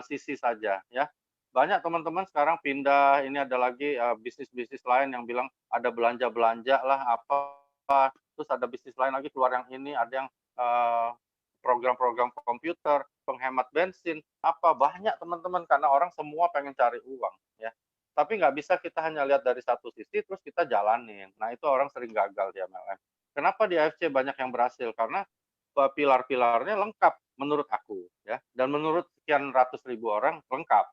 sisi saja. Ya, banyak teman-teman sekarang pindah, ini ada lagi bisnis-bisnis lain yang bilang ada belanja-belanja lah, apa, terus ada bisnis lain lagi keluar yang ini, ada yang program-program komputer, penghemat bensin, apa, banyak teman-teman, karena orang semua pengen cari uang. Ya, tapi nggak bisa kita hanya lihat dari satu sisi terus kita jalanin. Nah, itu orang sering gagal di MLM. Kenapa di AFC banyak yang berhasil? Karena pilar-pilarnya lengkap menurut aku, ya, dan menurut sekian ratus ribu orang lengkap,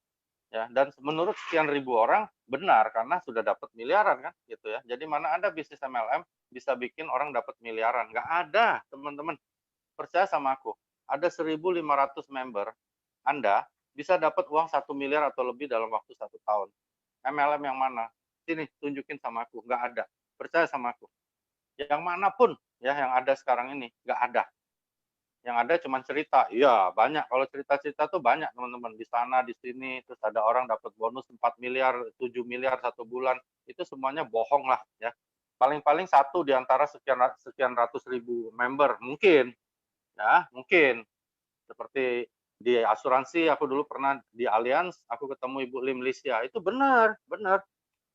ya, dan menurut sekian ribu orang benar karena sudah dapat miliaran kan, gitu ya. Jadi mana ada bisnis MLM bisa bikin orang dapat miliaran? Nggak ada, teman-teman. Percaya sama aku. Ada 1.500 member, Anda bisa dapat uang 1 miliar atau lebih dalam waktu 1 tahun. MLM yang mana? Sini, tunjukin sama aku. Nggak ada. Percaya sama aku. Yang manapun ya yang ada sekarang ini, nggak ada. Yang ada cuma cerita. Iya, banyak. Kalau cerita-cerita tuh banyak, teman-teman. Di sana, di sini. Terus ada orang dapat bonus 4 miliar, 7 miliar 1 bulan. Itu semuanya bohong lah. Ya. Paling-paling satu di antara sekian ratus ribu member. Mungkin. Ya, mungkin. Seperti di asuransi, aku dulu pernah di Allianz, aku ketemu Ibu Lim Lisya. Itu benar, benar.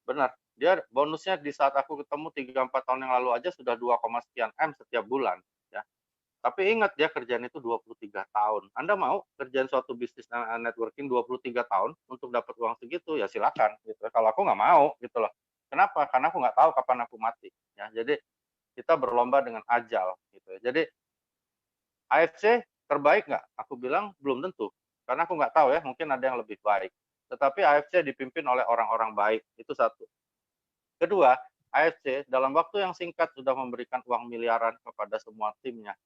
Benar. Dia bonusnya di saat aku ketemu 3-4 tahun yang lalu aja sudah 2, sekian M setiap bulan. Ya. Tapi ingat dia kerjaan itu 23 tahun. Anda mau kerjaan suatu bisnis networking 23 tahun untuk dapat uang segitu? Ya silakan. Gitu. Kalau aku nggak mau, gitu loh. Kenapa? Karena aku nggak tahu kapan aku mati. Ya, jadi kita berlomba dengan ajal. Gitu. Jadi AFC terbaik nggak? Aku bilang belum tentu. Karena aku nggak tahu ya, mungkin ada yang lebih baik. Tetapi AFC dipimpin oleh orang-orang baik. Itu satu. Kedua, AFC dalam waktu yang singkat sudah memberikan uang miliaran kepada semua timnya,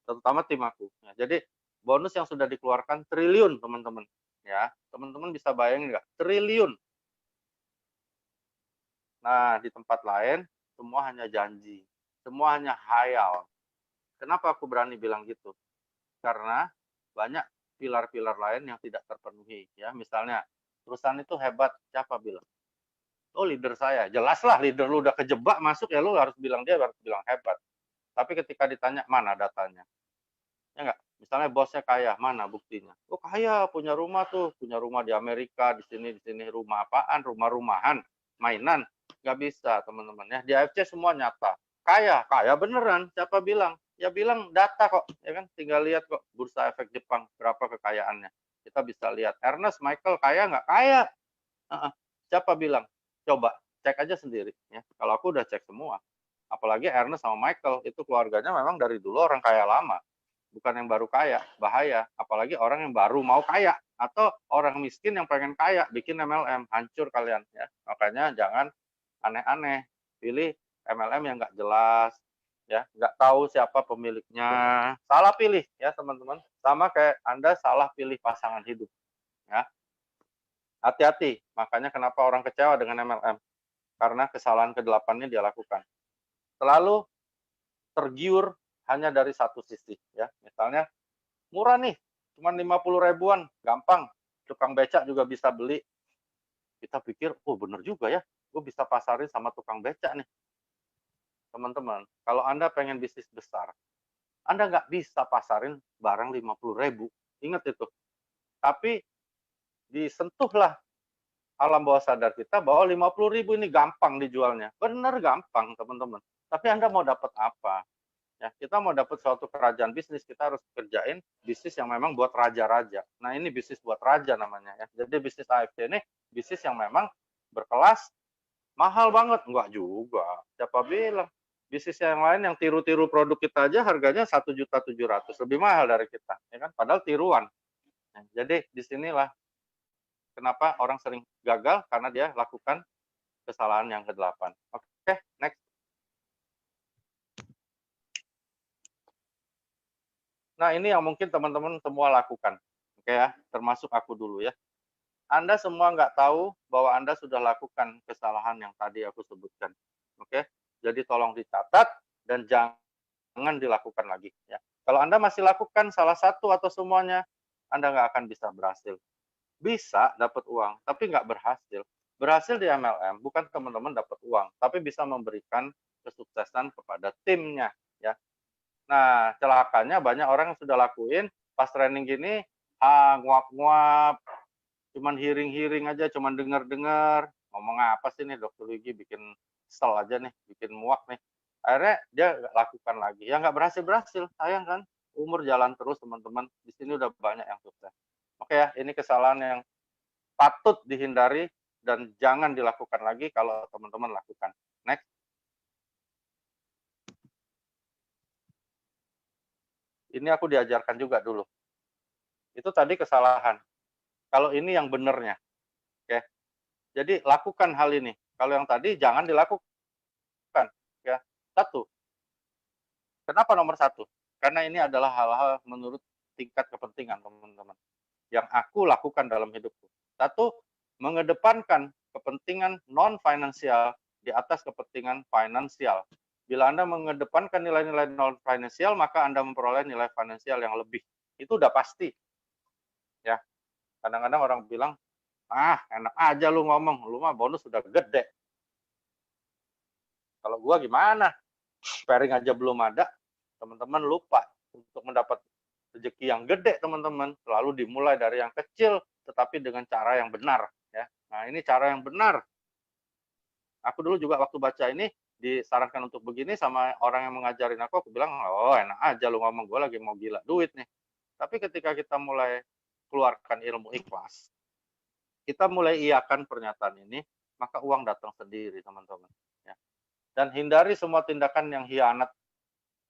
terutama tim aku. Ya, jadi bonus yang sudah dikeluarkan triliun, teman-teman. Ya, teman-teman bisa bayangin nggak? Triliun. Nah, di tempat lain semua hanya janji, semua hanya hayal. Kenapa aku berani bilang gitu? Karena banyak pilar-pilar lain yang tidak terpenuhi. Ya, misalnya perusahaan itu hebat, siapa bilang? Oh, leader saya. Jelaslah leader lu udah kejebak masuk ya lu harus bilang dia harus bilang hebat. Tapi ketika ditanya mana datanya, ya nggak? Misalnya bosnya kaya, mana buktinya? Oh kaya, punya rumah tuh, punya rumah di Amerika, di sini rumah apaan? Rumah-rumahan, mainan, nggak bisa teman-teman ya. Di AFC semua nyata. Kaya, kaya beneran. Siapa bilang? Ya bilang data kok, ya kan? Tinggal lihat kok bursa efek Jepang berapa kekayaannya. Kita bisa lihat. Ernest Michael kaya nggak? Kaya. Siapa bilang? Coba cek aja sendiri. Ya. Kalau aku udah cek semua. Apalagi Ernest sama Michael, itu keluarganya memang dari dulu orang kaya lama. Bukan yang baru kaya, bahaya. Apalagi orang yang baru mau kaya. Atau orang miskin yang pengen kaya, bikin MLM, hancur kalian. Ya. Makanya jangan aneh-aneh. Pilih MLM yang nggak jelas, ya nggak tahu siapa pemiliknya. Salah pilih ya teman-teman. Sama kayak Anda salah pilih pasangan hidup. Ya. Hati-hati, makanya kenapa orang kecewa dengan MLM. Karena kesalahan ke-8-nya dia lakukan. Selalu tergiur hanya dari satu sisi. Ya. Misalnya, murah nih, cuma 50 ribuan, gampang. Tukang becak juga bisa beli. Kita pikir, oh bener juga ya, gue bisa pasarin sama tukang becak nih. Teman-teman, kalau Anda pengen bisnis besar, Anda nggak bisa pasarin barang 50 ribu. Ingat itu. Tapi disentuhlah alam bawah sadar kita bahwa 50 ribu ini gampang dijualnya. Benar gampang, teman-teman. Tapi Anda mau dapat apa? Ya, kita mau dapat suatu kerajaan bisnis, kita harus kerjain bisnis yang memang buat raja-raja. Nah, ini bisnis buat raja namanya ya. Jadi bisnis AFC ini bisnis yang memang berkelas, mahal banget. Enggak juga. Siapa bilang? Bisnis yang lain yang tiru-tiru produk kita aja harganya 1.700.000, lebih mahal dari kita, ya kan? Padahal tiruan. Nah, jadi disinilah kenapa orang sering gagal karena dia lakukan kesalahan yang ke-8. Oke, next. Nah, ini yang mungkin teman-teman semua lakukan. Oke ya, termasuk aku dulu ya. Anda semua nggak tahu bahwa Anda sudah lakukan kesalahan yang tadi aku sebutkan. Oke, jadi tolong dicatat dan jangan dilakukan lagi. Ya. Kalau Anda masih lakukan salah satu atau semuanya, Anda nggak akan bisa berhasil. Bisa dapat uang, tapi nggak berhasil. Berhasil di MLM bukan teman-teman dapat uang, tapi bisa memberikan kesuksesan kepada timnya. Ya. Nah, celakanya banyak orang yang sudah lakuin, pas training gini, nguap-nguap, cuman hearing-hearing aja, cuman dengar-dengar, ngomong apa sih nih Dokter Wigi, bikin kesel aja nih, bikin muak nih. Akhirnya dia lakukan lagi, ya nggak berhasil-berhasil, sayang kan? Umur jalan terus teman-teman, di sini udah banyak yang sukses. Oke ya, ini kesalahan yang patut dihindari dan jangan dilakukan lagi kalau teman-teman lakukan. Next. Ini aku diajarkan juga dulu. Itu tadi kesalahan. Kalau ini yang benernya. Oke. Jadi lakukan hal ini. Kalau yang tadi jangan dilakukan. Ya. Satu. Kenapa nomor satu? Karena ini adalah hal-hal menurut tingkat kepentingan teman-teman. Yang aku lakukan dalam hidupku. Satu, mengedepankan kepentingan non-finansial di atas kepentingan finansial. Bila Anda mengedepankan nilai-nilai non-finansial, maka Anda memperoleh nilai finansial yang lebih. Itu udah pasti. Ya, kadang-kadang orang bilang, enak aja lu ngomong, lu mah bonus sudah gede. Kalau gua gimana? Sparing aja belum ada, teman-teman lupa untuk mendapat rezeki yang gede, teman-teman. Selalu dimulai dari yang kecil, tetapi dengan cara yang benar. Ya, nah ini cara yang benar. Aku dulu juga waktu baca ini disarankan untuk begini sama orang yang mengajarin aku bilang, oh enak aja lu ngomong, gue lagi mau gila duit nih. Tapi ketika kita mulai keluarkan ilmu ikhlas, kita mulai iakan pernyataan ini, maka uang datang sendiri, teman-teman. Ya. Dan hindari semua tindakan yang hianat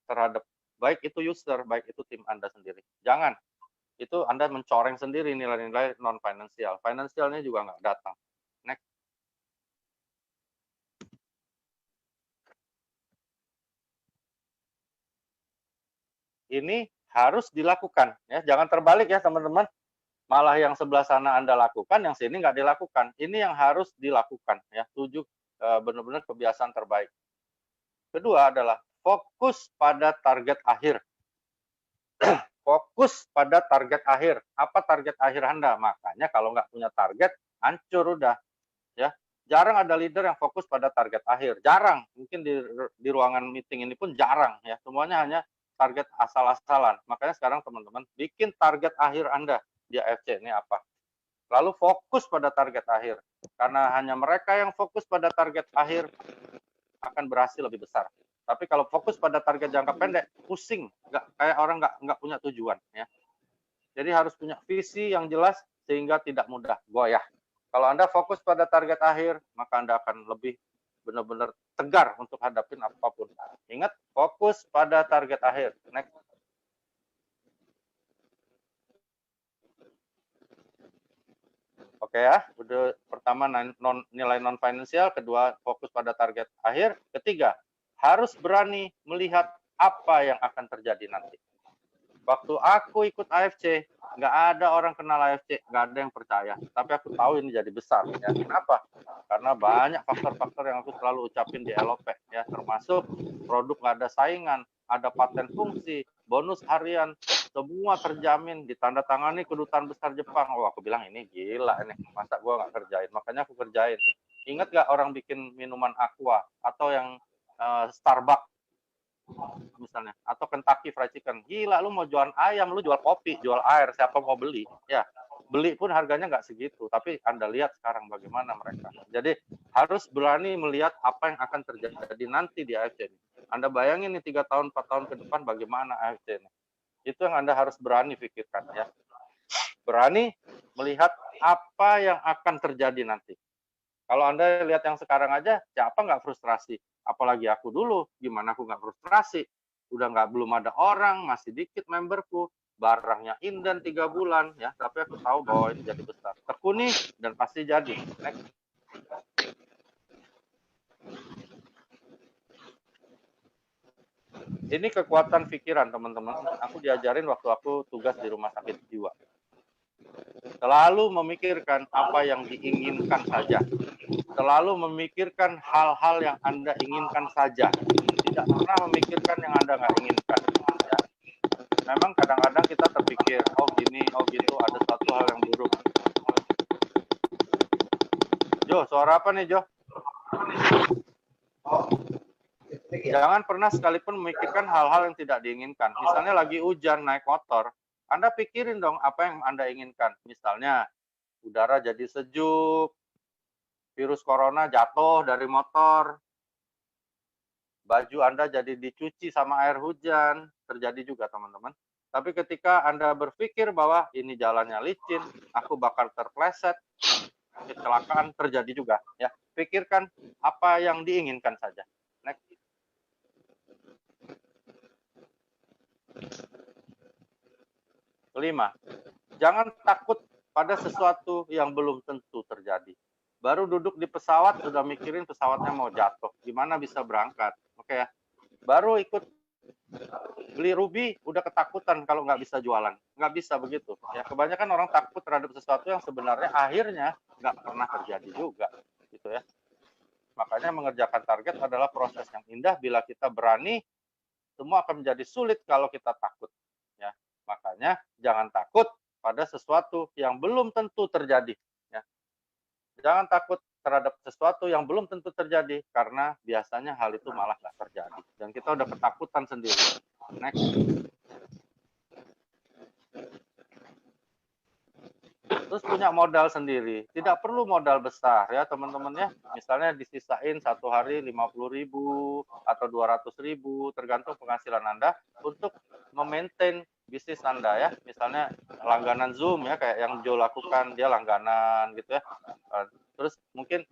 terhadap baik itu user, baik itu tim Anda sendiri. Jangan. Itu Anda mencoreng sendiri nilai-nilai non-finansial. Finansialnya juga nggak datang. Next. Ini harus dilakukan. Ya. Jangan terbalik ya, teman-teman. Malah yang sebelah sana Anda lakukan, yang sini nggak dilakukan. Ini yang harus dilakukan. Ya. 7 benar-benar kebiasaan terbaik. Kedua adalah fokus pada target akhir. Fokus pada target akhir. Apa target akhir Anda? Makanya kalau nggak punya target, hancur udah. Ya, jarang ada leader yang fokus pada target akhir. Jarang. Mungkin di ruangan meeting ini pun jarang. Ya, semuanya hanya target asal-asalan. Makanya sekarang teman-teman bikin target akhir Anda di AFC ini apa? Lalu fokus pada target akhir. Karena hanya mereka yang fokus pada target akhir akan berhasil lebih besar. Tapi kalau fokus pada target jangka pendek, pusing, kayak orang nggak punya tujuan. Ya. Jadi harus punya visi yang jelas sehingga tidak mudah goyah. Kalau Anda fokus pada target akhir, maka Anda akan lebih benar-benar tegar untuk hadapin apapun. Ingat, fokus pada target akhir. Next. Oke ya, udah pertama nilai non finansial, kedua fokus pada target akhir, ketiga harus berani melihat apa yang akan terjadi nanti. Waktu aku ikut AFC, nggak ada orang kenal AFC, nggak ada yang percaya. Tapi aku tahu ini jadi besar. Ya. Kenapa? Karena banyak faktor-faktor yang aku selalu ucapin di LOP. Ya, termasuk produk nggak ada saingan, ada paten fungsi, bonus harian, semua terjamin, ditandatangani kedutaan besar Jepang. Oh, aku bilang ini gila ini, masa gue nggak kerjain? Makanya aku kerjain. Ingat nggak orang bikin minuman aqua atau yang Starbucks misalnya, atau Kentucky Fried Chicken, gila lu mau jual ayam, lu jual kopi, jual air, siapa mau beli? Ya, beli pun harganya nggak segitu, tapi Anda lihat sekarang bagaimana mereka. Jadi harus berani melihat apa yang akan terjadi nanti di AFC. Anda bayangin nih 3 tahun, 4 tahun ke depan bagaimana AFC ini. Itu yang Anda harus berani pikirkan ya. Berani melihat apa yang akan terjadi nanti. Kalau Anda lihat yang sekarang aja, siapa nggak frustrasi? Apalagi aku dulu, gimana aku nggak frustrasi? Udah belum ada orang, masih dikit memberku, barangnya inden 3 bulan ya, tapi aku tahu bahwa ini jadi besar. Tekuni dan pasti jadi. Next. Ini kekuatan pikiran teman-teman. Aku diajarin waktu aku tugas di rumah sakit jiwa. Selalu memikirkan apa yang diinginkan saja. Selalu memikirkan hal-hal yang Anda inginkan saja. Tidak pernah memikirkan yang Anda nggak inginkan. Ya. Memang kadang-kadang kita terpikir, oh gini, oh gitu, ada satu hal yang buruk. Jo, suara apa nih Jo? Jangan pernah sekalipun memikirkan hal-hal yang tidak diinginkan. Misalnya lagi hujan naik motor, Anda pikirin dong apa yang Anda inginkan. Misalnya udara jadi sejuk, virus corona jatuh dari motor, baju Anda jadi dicuci sama air hujan, terjadi juga teman-teman. Tapi ketika Anda berpikir bahwa ini jalannya licin, aku bakal terpleset, kecelakaan terjadi juga. Ya, pikirkan apa yang diinginkan saja. Next. Kelima, jangan takut pada sesuatu yang belum tentu terjadi. Baru duduk di pesawat sudah mikirin pesawatnya mau jatuh, gimana bisa berangkat? Oke ya. Baru ikut beli ruby udah ketakutan kalau nggak bisa jualan, nggak bisa begitu. Ya kebanyakan orang takut terhadap sesuatu yang sebenarnya akhirnya nggak pernah terjadi juga, gitu ya. Makanya mengerjakan target adalah proses yang indah. Bila kita berani, semua akan menjadi sulit kalau kita takut. Ya, makanya jangan takut pada sesuatu yang belum tentu terjadi. Ya. Jangan takut terhadap sesuatu yang belum tentu terjadi, karena biasanya hal itu malah nggak terjadi. Dan kita udah ketakutan sendiri. Next. Terus punya modal sendiri, tidak perlu modal besar ya teman-teman ya. Misalnya disisain satu hari 50.000 atau 200.000, tergantung penghasilan Anda untuk memaintain bisnis Anda ya. Misalnya langganan Zoom ya, kayak yang Joe lakukan, dia langganan gitu ya. Terus mungkin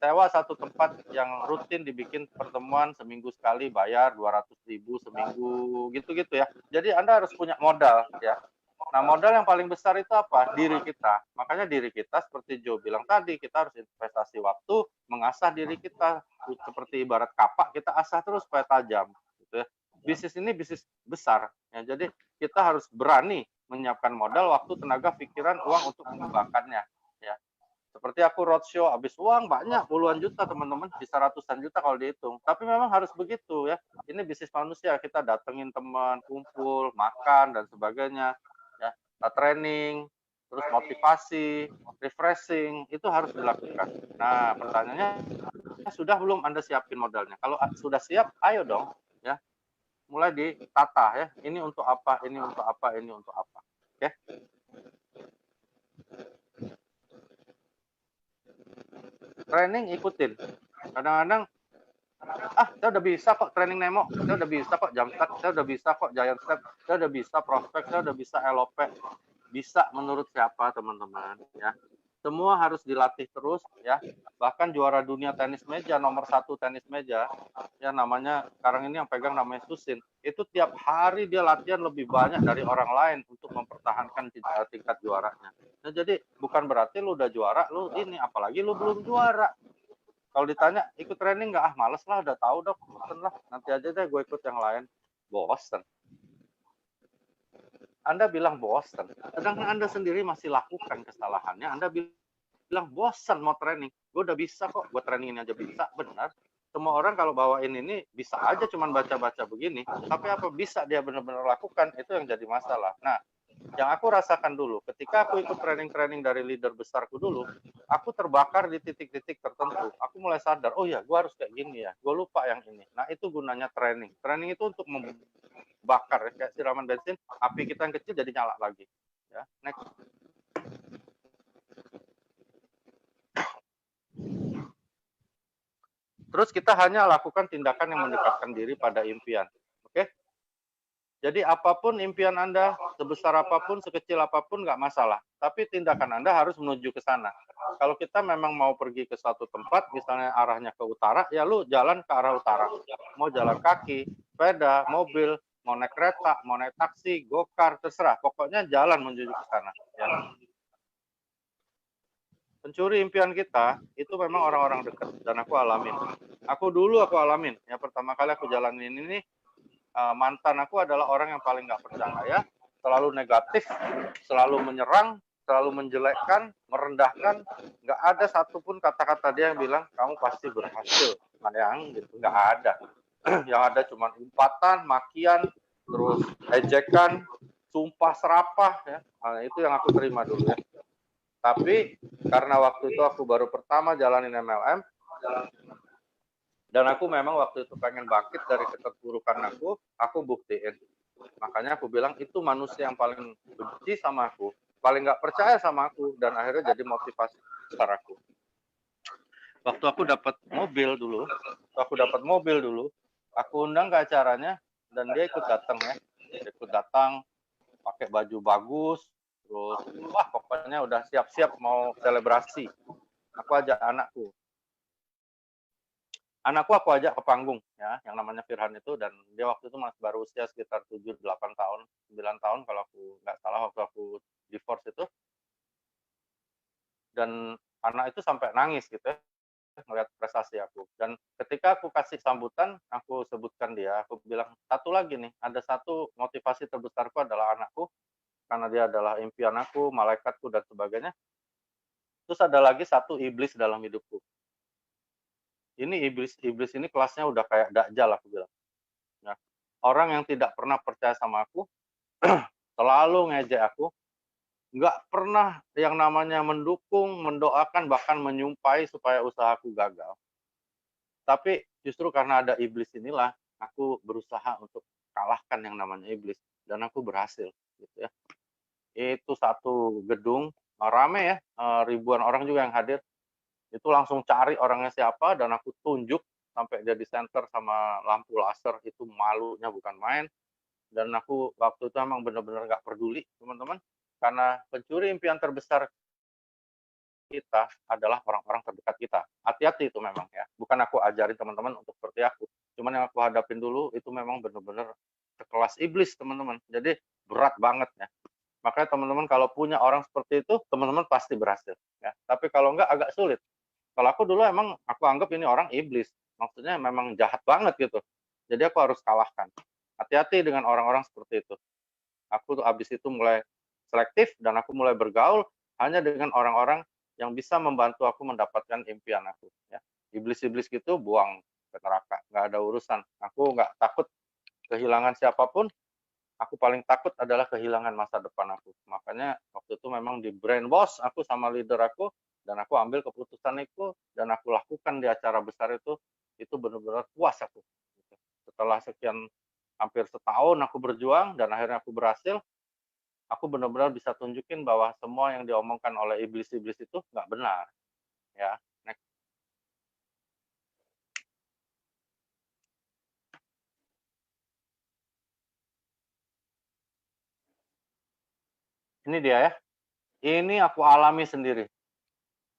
sewa satu tempat yang rutin dibikin pertemuan seminggu sekali, bayar 200.000 seminggu gitu-gitu ya. Jadi Anda harus punya modal ya. Nah, modal yang paling besar itu apa? Diri kita. Makanya diri kita seperti Joe bilang tadi, kita harus investasi waktu, mengasah diri kita. Seperti ibarat kapak, kita asah terus supaya tajam. Gitu ya. Bisnis ini bisnis besar. Ya, jadi kita harus berani menyiapkan modal, waktu, tenaga, pikiran, uang untuk mengembangkannya. Ya. Seperti aku roadshow, habis uang banyak, puluhan juta teman-teman, bisa ratusan juta kalau dihitung. Tapi memang harus begitu ya. Ini bisnis manusia, kita datengin teman, kumpul, makan, dan sebagainya. Ya, training, terus motivasi, refreshing, itu harus dilakukan. Nah, pertanyaannya, sudah belum Anda siapin modalnya? Kalau sudah siap, ayo dong, ya, mulai ditata ya. Ini untuk apa? Ini untuk apa? Ini untuk apa? Oke? Training ikutin. Kadang-kadang saya udah bisa kok training Nemo, saya udah bisa kok Jamstart, saya udah bisa kok Giant Step, saya udah bisa prospek, saya udah bisa LOP. Bisa menurut siapa teman-teman ya. Semua harus dilatih terus ya. Bahkan juara dunia tenis meja, nomor 1 tenis meja ya, namanya sekarang ini yang pegang namanya Susin, itu tiap hari dia latihan lebih banyak dari orang lain untuk mempertahankan tingkat juaranya. Nah, jadi bukan berarti lu udah juara lu ini, apalagi lu belum juara. Kalau ditanya ikut training nggak, males lah, udah tahu dok, bosen lah, nanti aja deh gue ikut yang lain. Bosen. Anda bilang bosen, sedangkan Anda sendiri masih lakukan kesalahannya. Anda bilang bosen mau training, gue udah bisa kok, gue trainingin aja bisa. Benar, semua orang kalau bawain ini bisa aja cuman baca-baca begini, tapi apa bisa dia benar-benar lakukan, itu yang jadi masalah. Nah, yang aku rasakan dulu, ketika aku ikut training-training dari leader besarku dulu, aku terbakar di titik-titik tertentu. Aku mulai sadar, oh ya, gue harus kayak gini ya, gue lupa yang ini. Nah, itu gunanya training. Training itu untuk membakar, kayak siraman bensin, api kita yang kecil jadi nyala lagi. Ya, next. Terus kita hanya lakukan tindakan yang mendekatkan diri pada impian. Oke? Jadi apapun impian Anda, sebesar apapun, sekecil apapun nggak masalah. Tapi tindakan Anda harus menuju ke sana. Kalau kita memang mau pergi ke suatu tempat, misalnya arahnya ke utara, ya lu jalan ke arah utara. Mau jalan kaki, sepeda, mobil, mau naik kereta, mau naik taksi, gokar, terserah. Pokoknya jalan menuju ke sana. Ya. Pencuri impian kita itu memang orang-orang dekat dan aku alamin. Aku alamin. Ya pertama kali aku jalanin ini, mantan aku adalah orang yang paling nggak percaya, selalu negatif, selalu menyerang, selalu menjelekkan, merendahkan. Nggak ada satupun kata-kata dia yang bilang kamu pasti berhasil, sayang gitu. Nggak ada. Yang ada cuma umpatan, makian, terus ejekan, sumpah serapah. Ya. Nah, itu yang aku terima dulu ya. Tapi karena waktu itu aku baru pertama jalanin MLM, dan aku memang waktu itu pengen bangkit dari keterpurukan aku buktiin. Makanya aku bilang itu manusia yang paling benci sama aku, paling nggak percaya sama aku, dan akhirnya jadi motivasi besar aku. Waktu aku dapat mobil dulu, aku undang ke acaranya, dan dia ikut datang ya. Dia ikut datang, pakai baju bagus, terus wah pokoknya udah siap-siap mau selebrasi. Aku ajak anakku aku ajak ke panggung ya, yang namanya Firhan itu, dan dia waktu itu masih baru usia sekitar 7-8 tahun, 9 tahun kalau aku nggak salah waktu aku divorce itu. Dan anak itu sampai nangis gitu ya, melihat prestasi aku. Dan ketika aku kasih sambutan, aku sebutkan dia, aku bilang, satu lagi nih, ada satu motivasi terbesarku adalah anakku, karena dia adalah impian aku, malaikatku, dan sebagainya. Terus ada lagi satu iblis dalam hidupku. Ini iblis ini kelasnya udah kayak Dajjal, aku bilang. Nah, orang yang tidak pernah percaya sama aku, selalu ngejek aku, nggak pernah yang namanya mendukung, mendoakan, bahkan menyumpahi supaya usahaku gagal. Tapi justru karena ada iblis inilah, aku berusaha untuk kalahkan yang namanya iblis, dan aku berhasil, gitu ya. Itu satu gedung, rame ya, ribuan orang juga yang hadir. Itu langsung cari orangnya siapa, dan aku tunjuk sampai dia di center sama lampu laser, itu malunya bukan main. Dan aku waktu itu emang benar-benar nggak peduli, teman-teman, karena pencuri impian terbesar kita adalah orang-orang terdekat kita. Hati-hati itu memang ya. Bukan aku ajarin teman-teman untuk seperti aku. Cuman yang aku hadapin dulu itu memang benar-benar sekelas iblis, teman-teman. Jadi berat banget ya. Makanya teman-teman kalau punya orang seperti itu, teman-teman pasti berhasil ya. Tapi kalau enggak agak sulit. Kalau aku dulu emang aku anggap ini orang iblis. Maksudnya memang jahat banget gitu. Jadi aku harus kalahkan. Hati-hati dengan orang-orang seperti itu. Aku tuh abis itu mulai selektif, dan aku mulai bergaul hanya dengan orang-orang yang bisa membantu aku mendapatkan impian aku ya. Iblis-iblis gitu buang ke neraka, nggak ada urusan. Aku nggak takut kehilangan siapapun, aku paling takut adalah kehilangan masa depan aku. Makanya waktu itu memang di brainwash aku sama leader aku, dan aku ambil keputusan itu, dan aku lakukan di acara besar itu benar-benar puas aku. Setelah sekian hampir setahun aku berjuang, dan akhirnya aku berhasil, aku benar-benar bisa tunjukin bahwa semua yang diomongkan oleh iblis-iblis itu nggak benar. Ya, next. Ini dia ya. Ini aku alami sendiri.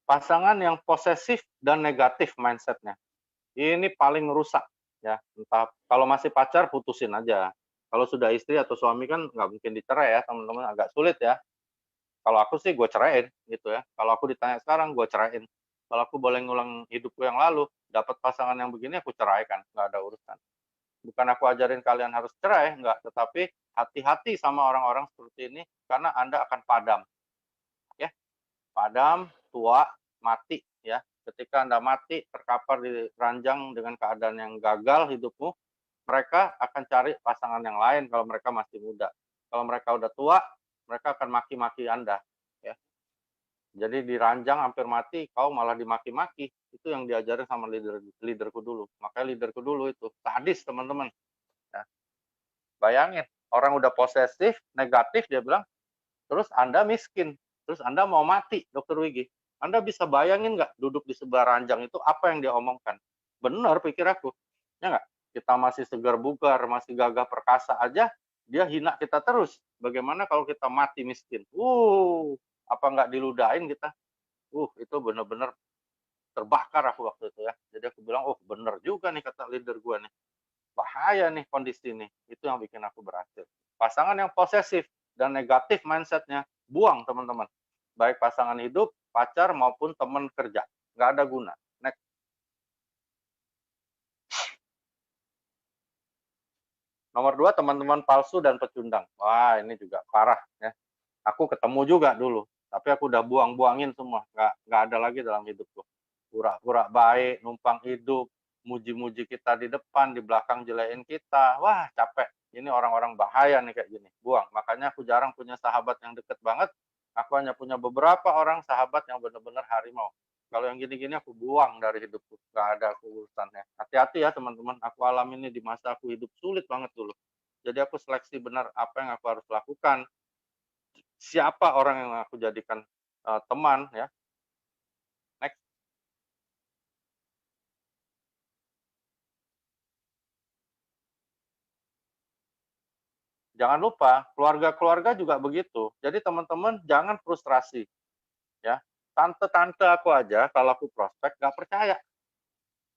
Pasangan yang posesif dan negatif mindsetnya. Ini paling rusak ya. Entah kalau masih pacar putusin aja. Kalau sudah istri atau suami kan nggak mungkin dicerai ya, teman-teman, agak sulit ya. Kalau aku sih gue ceraiin gitu ya. Kalau aku ditanya sekarang gue ceraiin. Kalau aku boleh ngulang hidupku yang lalu, dapat pasangan yang begini aku ceraikan, nggak ada urusan. Bukan aku ajarin kalian harus cerai, enggak, tetapi hati-hati sama orang-orang seperti ini karena Anda akan padam. Ya, padam, tua, mati ya. Ketika Anda mati terkapar di ranjang dengan keadaan yang gagal hidupmu, mereka akan cari pasangan yang lain kalau mereka masih muda. Kalau mereka udah tua, mereka akan maki-maki Anda ya. Jadi diranjang hampir mati, kau malah dimaki-maki. Itu yang diajarin sama leaderku dulu. Makanya leaderku dulu itu sadis, teman-teman. Ya. Bayangin, orang udah posesif, negatif, dia bilang, terus Anda miskin, terus Anda mau mati, Dokter Wigi. Anda bisa bayangin nggak duduk di sebelah ranjang itu apa yang dia omongkan? Bener pikir aku, ya nggak? Kita masih segar bugar, masih gagah perkasa aja, dia hina kita terus. Bagaimana kalau kita mati miskin? Apa nggak diludahin kita? Itu bener-bener terbakar aku waktu itu ya. Jadi aku bilang, "Oh bener juga nih kata leader gua nih, bahaya nih kondisi nih." Itu yang bikin aku berhasil. Pasangan yang posesif dan negatif mindsetnya buang teman-teman. Baik pasangan hidup, pacar maupun teman kerja, nggak ada guna. Next. Nomor 2, teman-teman palsu dan pecundang. Wah, ini juga parah ya. Aku ketemu juga dulu, tapi aku udah buang-buangin semua, nggak ada lagi dalam hidupku. Pura-pura baik, numpang hidup, muji-muji kita di depan, di belakang jelekin kita. Wah, capek. Ini orang-orang bahaya nih kayak gini, buang. Makanya aku jarang punya sahabat yang deket banget. Aku hanya punya beberapa orang sahabat yang benar-benar harimau. Kalau yang gini-gini aku buang dari hidupku, nggak ada urusannya. Hati-hati ya teman-teman, aku alami ini di masa aku hidup sulit banget dulu. Jadi aku seleksi benar apa yang aku harus lakukan, siapa orang yang aku jadikan teman ya. Next. Jangan lupa keluarga-keluarga juga begitu. Jadi teman-teman jangan frustrasi ya. Tante-tante aku aja kalau aku prospek nggak percaya.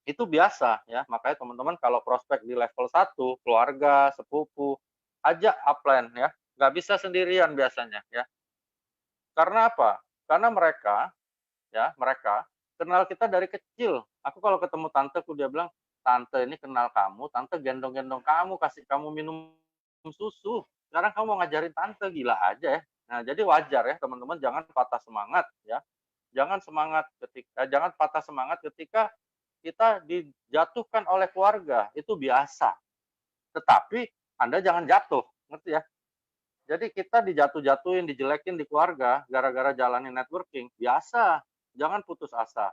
Itu biasa ya. Makanya teman-teman kalau prospek di level 1, keluarga, sepupu, ajak upline ya. Nggak bisa sendirian biasanya ya. Karena apa? Karena mereka kenal kita dari kecil. Aku kalau ketemu tanteku dia bilang, "Tante ini kenal kamu, tante gendong-gendong kamu, kasih kamu minum susu. Sekarang kamu mau ngajarin tante, gila aja ya." Nah, jadi wajar ya teman-teman jangan patah semangat ya. Jangan patah semangat ketika kita dijatuhkan oleh keluarga, itu biasa. Tetapi Anda jangan jatuh, ngerti ya? Jadi kita dijatuh-jatuhin, dijelekin di keluarga gara-gara jalanin networking, biasa. Jangan putus asa.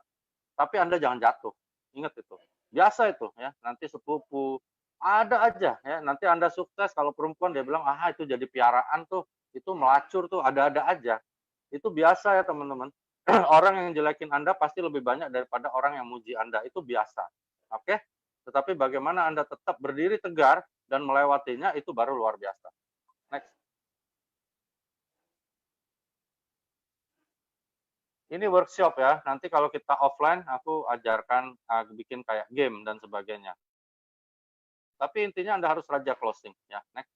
Tapi Anda jangan jatuh. Ingat itu. Biasa itu ya, nanti sepupu, ada aja ya, nanti Anda sukses kalau perempuan dia bilang, "Ah, itu jadi piaraan tuh, itu melacur tuh, ada-ada aja." Itu biasa ya teman-teman. Orang yang jelekin Anda pasti lebih banyak daripada orang yang muji Anda, itu biasa. Oke? Tetapi bagaimana Anda tetap berdiri tegar dan melewatinya itu baru luar biasa. Next. Ini workshop ya, nanti kalau kita offline aku ajarkan bikin kayak game dan sebagainya. Tapi intinya Anda harus raja closing ya. Next.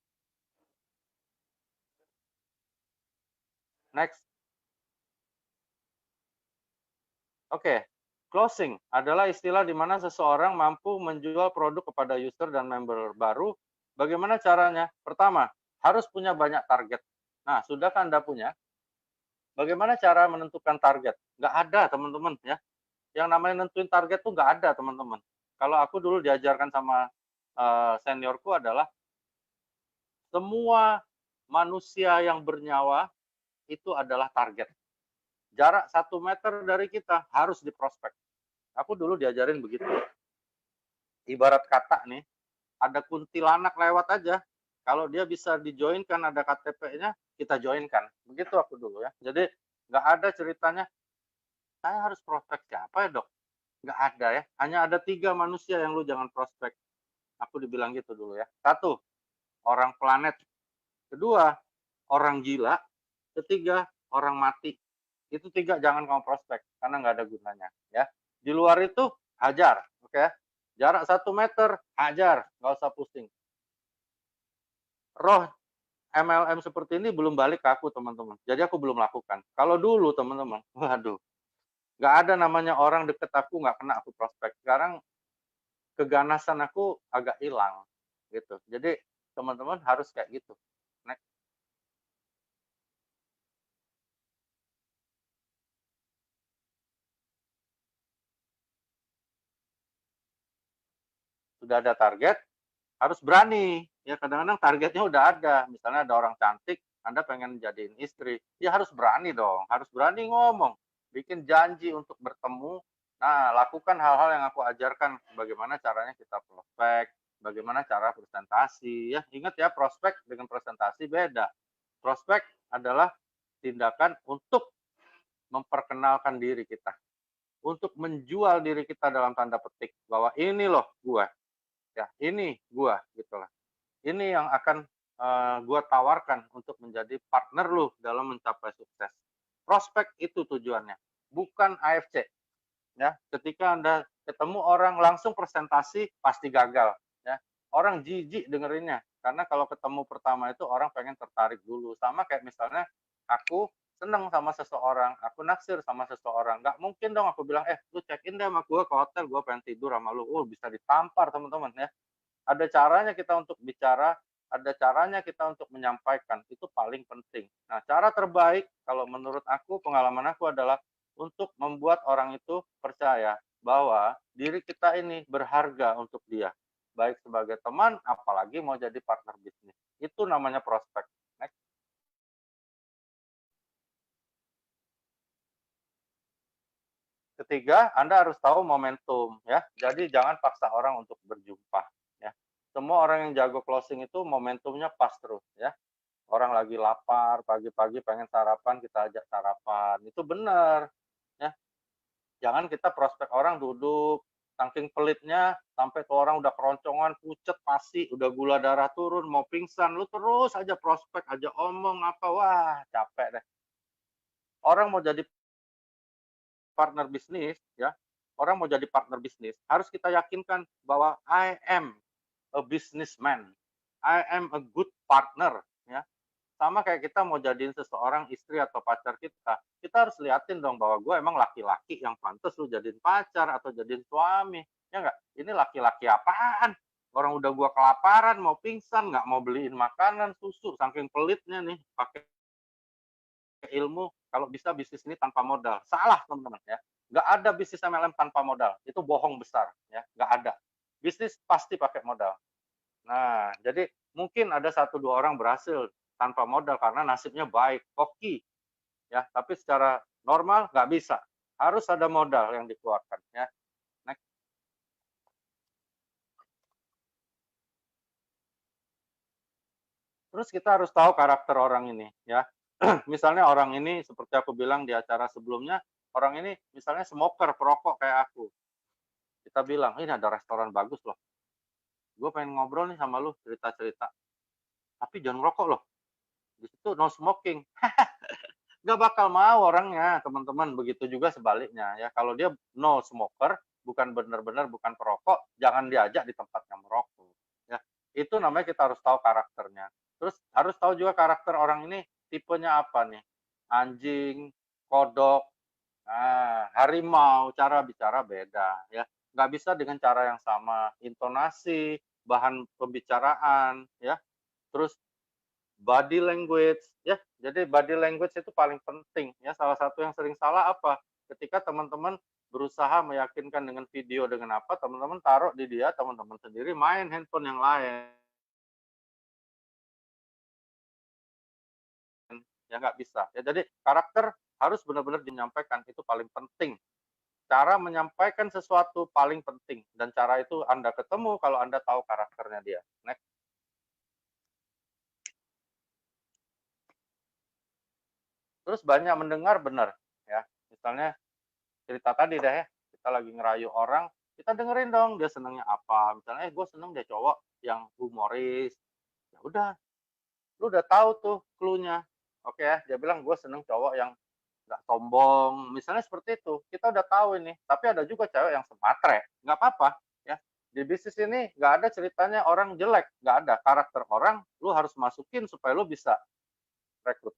Next. Oke. Closing adalah istilah di mana seseorang mampu menjual produk kepada user dan member baru. Bagaimana caranya? Pertama, harus punya banyak target. Nah, sudahkah Anda punya? Bagaimana cara menentukan target? Nggak ada, teman-teman ya. Yang namanya nentuin target tuh nggak ada, teman-teman. Kalau aku dulu diajarkan sama seniorku adalah semua manusia yang bernyawa itu adalah target. Jarak 1 meter dari kita harus diprospek. Aku dulu diajarin begitu. Ibarat kata nih, ada kuntilanak lewat aja, kalau dia bisa dijoinkan ada KTP-nya, kita joinkan. Begitu aku dulu ya. Jadi nggak ada ceritanya, saya harus prospek siapa ya dok? Nggak ada ya. Hanya ada 3 manusia yang lu jangan prospek. Aku dibilang gitu dulu ya. 1, orang planet. Kedua, orang gila. Ketiga, orang mati. Itu 3 jangan kamu prospek, karena nggak ada gunanya. Ya. Di luar itu, hajar. Oke ya. Jarak 1 meter, hajar. Nggak usah pusing. Roh MLM seperti ini belum balik ke aku teman-teman. Jadi aku belum lakukan. Kalau dulu teman-teman, waduh, nggak ada namanya orang deket aku nggak kena aku prospek. Sekarang keganasan aku agak hilang gitu. Jadi teman-teman harus kayak gitu. Next. Sudah ada target, harus berani. Ya kadang-kadang targetnya udah ada. Misalnya ada orang cantik, Anda pengen jadiin istri, ya harus berani dong. Harus berani ngomong, bikin janji untuk bertemu. Nah, lakukan hal-hal yang aku ajarkan. Bagaimana caranya kita prospek, bagaimana cara presentasi. Ya, ingat ya, prospek dengan presentasi beda. Prospek adalah tindakan untuk memperkenalkan diri kita. untuk menjual diri kita dalam tanda petik bahwa ini loh gua, ya ini gua gitu lah. Ini yang akan gua tawarkan untuk menjadi partner lu dalam mencapai sukses. Prospek itu tujuannya, bukan AFC ya. Ketika Anda ketemu orang langsung presentasi pasti gagal ya. Orang jijik dengerinnya karena kalau ketemu pertama itu orang pengen tertarik dulu. Sama kayak misalnya aku seneng sama seseorang, aku naksir sama seseorang, nggak mungkin dong aku bilang, lu check in deh sama gue ke hotel, gue pengen tidur sama lu. Bisa ditampar teman-teman ya. Ada caranya kita untuk bicara, ada caranya kita untuk menyampaikan, itu paling penting. Nah, cara terbaik kalau menurut aku, pengalaman aku adalah untuk membuat orang itu percaya bahwa diri kita ini berharga untuk dia. Baik sebagai teman, apalagi mau jadi partner bisnis. Itu namanya prospek. Next. Ketiga, Anda harus tahu momentum ya. Jadi jangan paksa orang untuk berjumpa ya. Semua orang yang jago closing itu momentumnya pas terus ya. Orang lagi lapar, pagi-pagi pengen sarapan, kita ajak sarapan. Itu benar ya. Jangan kita prospek orang duduk saking pelitnya sampai tuh orang udah keroncongan, pucet, pasi, udah gula darah turun, mau pingsan, lu terus aja prospek, aja omong apa, wah capek deh. Orang mau jadi partner bisnis ya, orang mau jadi partner bisnis, harus kita yakinkan bahwa I am a businessman, I am a good partner ya. Sama kayak kita mau jadiin seseorang istri atau pacar kita harus liatin dong bahwa gue emang laki-laki yang pantas lu jadiin pacar atau jadiin suami, ya nggak? Ini laki-laki apaan? Orang udah gua kelaparan, mau pingsan, nggak mau beliin makanan, susu, saking pelitnya nih, pakai ilmu, kalau bisa bisnis ini tanpa modal. Salah teman-teman ya. Nggak ada bisnis MLM tanpa modal. Itu bohong besar ya. Nggak ada. Bisnis pasti pakai modal. Nah, jadi mungkin ada satu dua orang berhasil tanpa modal karena nasibnya baik, hoki ya. Tapi secara normal nggak bisa. Harus ada modal yang dikeluarkan ya. Next. Terus kita harus tahu karakter orang ini ya. Misalnya orang ini seperti aku bilang di acara sebelumnya, orang ini misalnya smoker, perokok kayak aku. Kita bilang, ini ada restoran bagus loh. Gue pengen ngobrol nih sama lu, cerita-cerita. Tapi jangan ngerokok loh. Di situ no smoking. Nggak bakal mau orangnya, teman-teman. Begitu juga sebaliknya ya. Kalau dia no smoker, bukan benar-benar bukan perokok, jangan diajak di tempat yang merokok. Ya, itu namanya kita harus tahu karakternya. Terus harus tahu juga karakter orang ini tipenya apa nih. Anjing, kodok, harimau, cara bicara beda ya. Nggak bisa dengan cara yang sama. Intonasi, bahan pembicaraan, ya. Terus body language ya. Jadi body language itu paling penting ya. Salah satu yang sering salah apa? Ketika teman-teman berusaha meyakinkan dengan video dengan apa, teman-teman taruh di dia, teman-teman sendiri main handphone yang lain. Ya nggak bisa. Ya jadi karakter harus benar-benar menyampaikan itu paling penting. Cara menyampaikan sesuatu paling penting dan cara itu Anda ketemu kalau Anda tahu karakternya dia. Next. Terus banyak mendengar benar ya. Misalnya cerita tadi deh ya, kita lagi ngerayu orang, kita dengerin dong dia senengnya apa. Misalnya, gue seneng deh cowok yang humoris. Ya udah, lu udah tahu tuh clue-nya. Oke ya, dia bilang gue seneng cowok yang nggak sombong. Misalnya seperti itu, kita udah tahu ini. Tapi ada juga cewek yang sematre, nggak apa-apa. Ya, di bisnis ini nggak ada ceritanya orang jelek, nggak ada. Karakter orang, lu harus masukin supaya lu bisa rekrut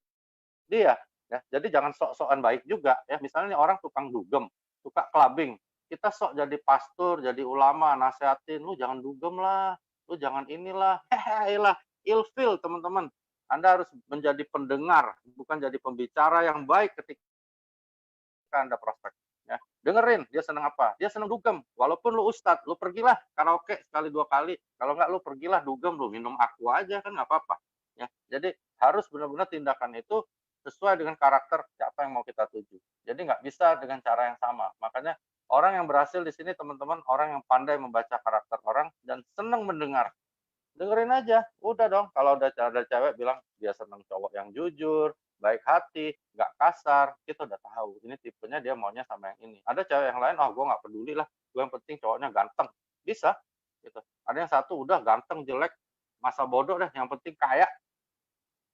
dia. Ya, jadi jangan sok-sokan baik juga ya. Misalnya orang tukang dugem, suka clubbing, kita sok jadi pastor, jadi ulama, nasehatin, lu jangan dugem lah, lu jangan inilah, hehehe, ilfil teman-teman. Anda harus menjadi pendengar, bukan jadi pembicara yang baik ketika Anda prospek. Ya, dengerin dia seneng apa, dia seneng dugem, walaupun lu ustad, lu pergilah karaoke sekali dua kali, kalau nggak lu pergilah dugem, lu minum aku aja kan nggak apa-apa. Ya, jadi harus benar-benar tindakan itu sesuai dengan karakter siapa yang mau kita tuju. Jadi nggak bisa dengan cara yang sama. Makanya orang yang berhasil di sini teman-teman, orang yang pandai membaca karakter orang dan senang mendengar. Dengerin aja, udah dong. Kalau ada cewek bilang dia seneng cowok yang jujur, baik hati, nggak kasar, kita udah tahu ini tipenya dia maunya sama yang ini. Ada cewek yang lain, "Oh, gue nggak peduli lah, gue yang penting cowoknya ganteng." Bisa, gitu. Ada yang satu udah ganteng, jelek, masa bodoh deh, yang penting kaya,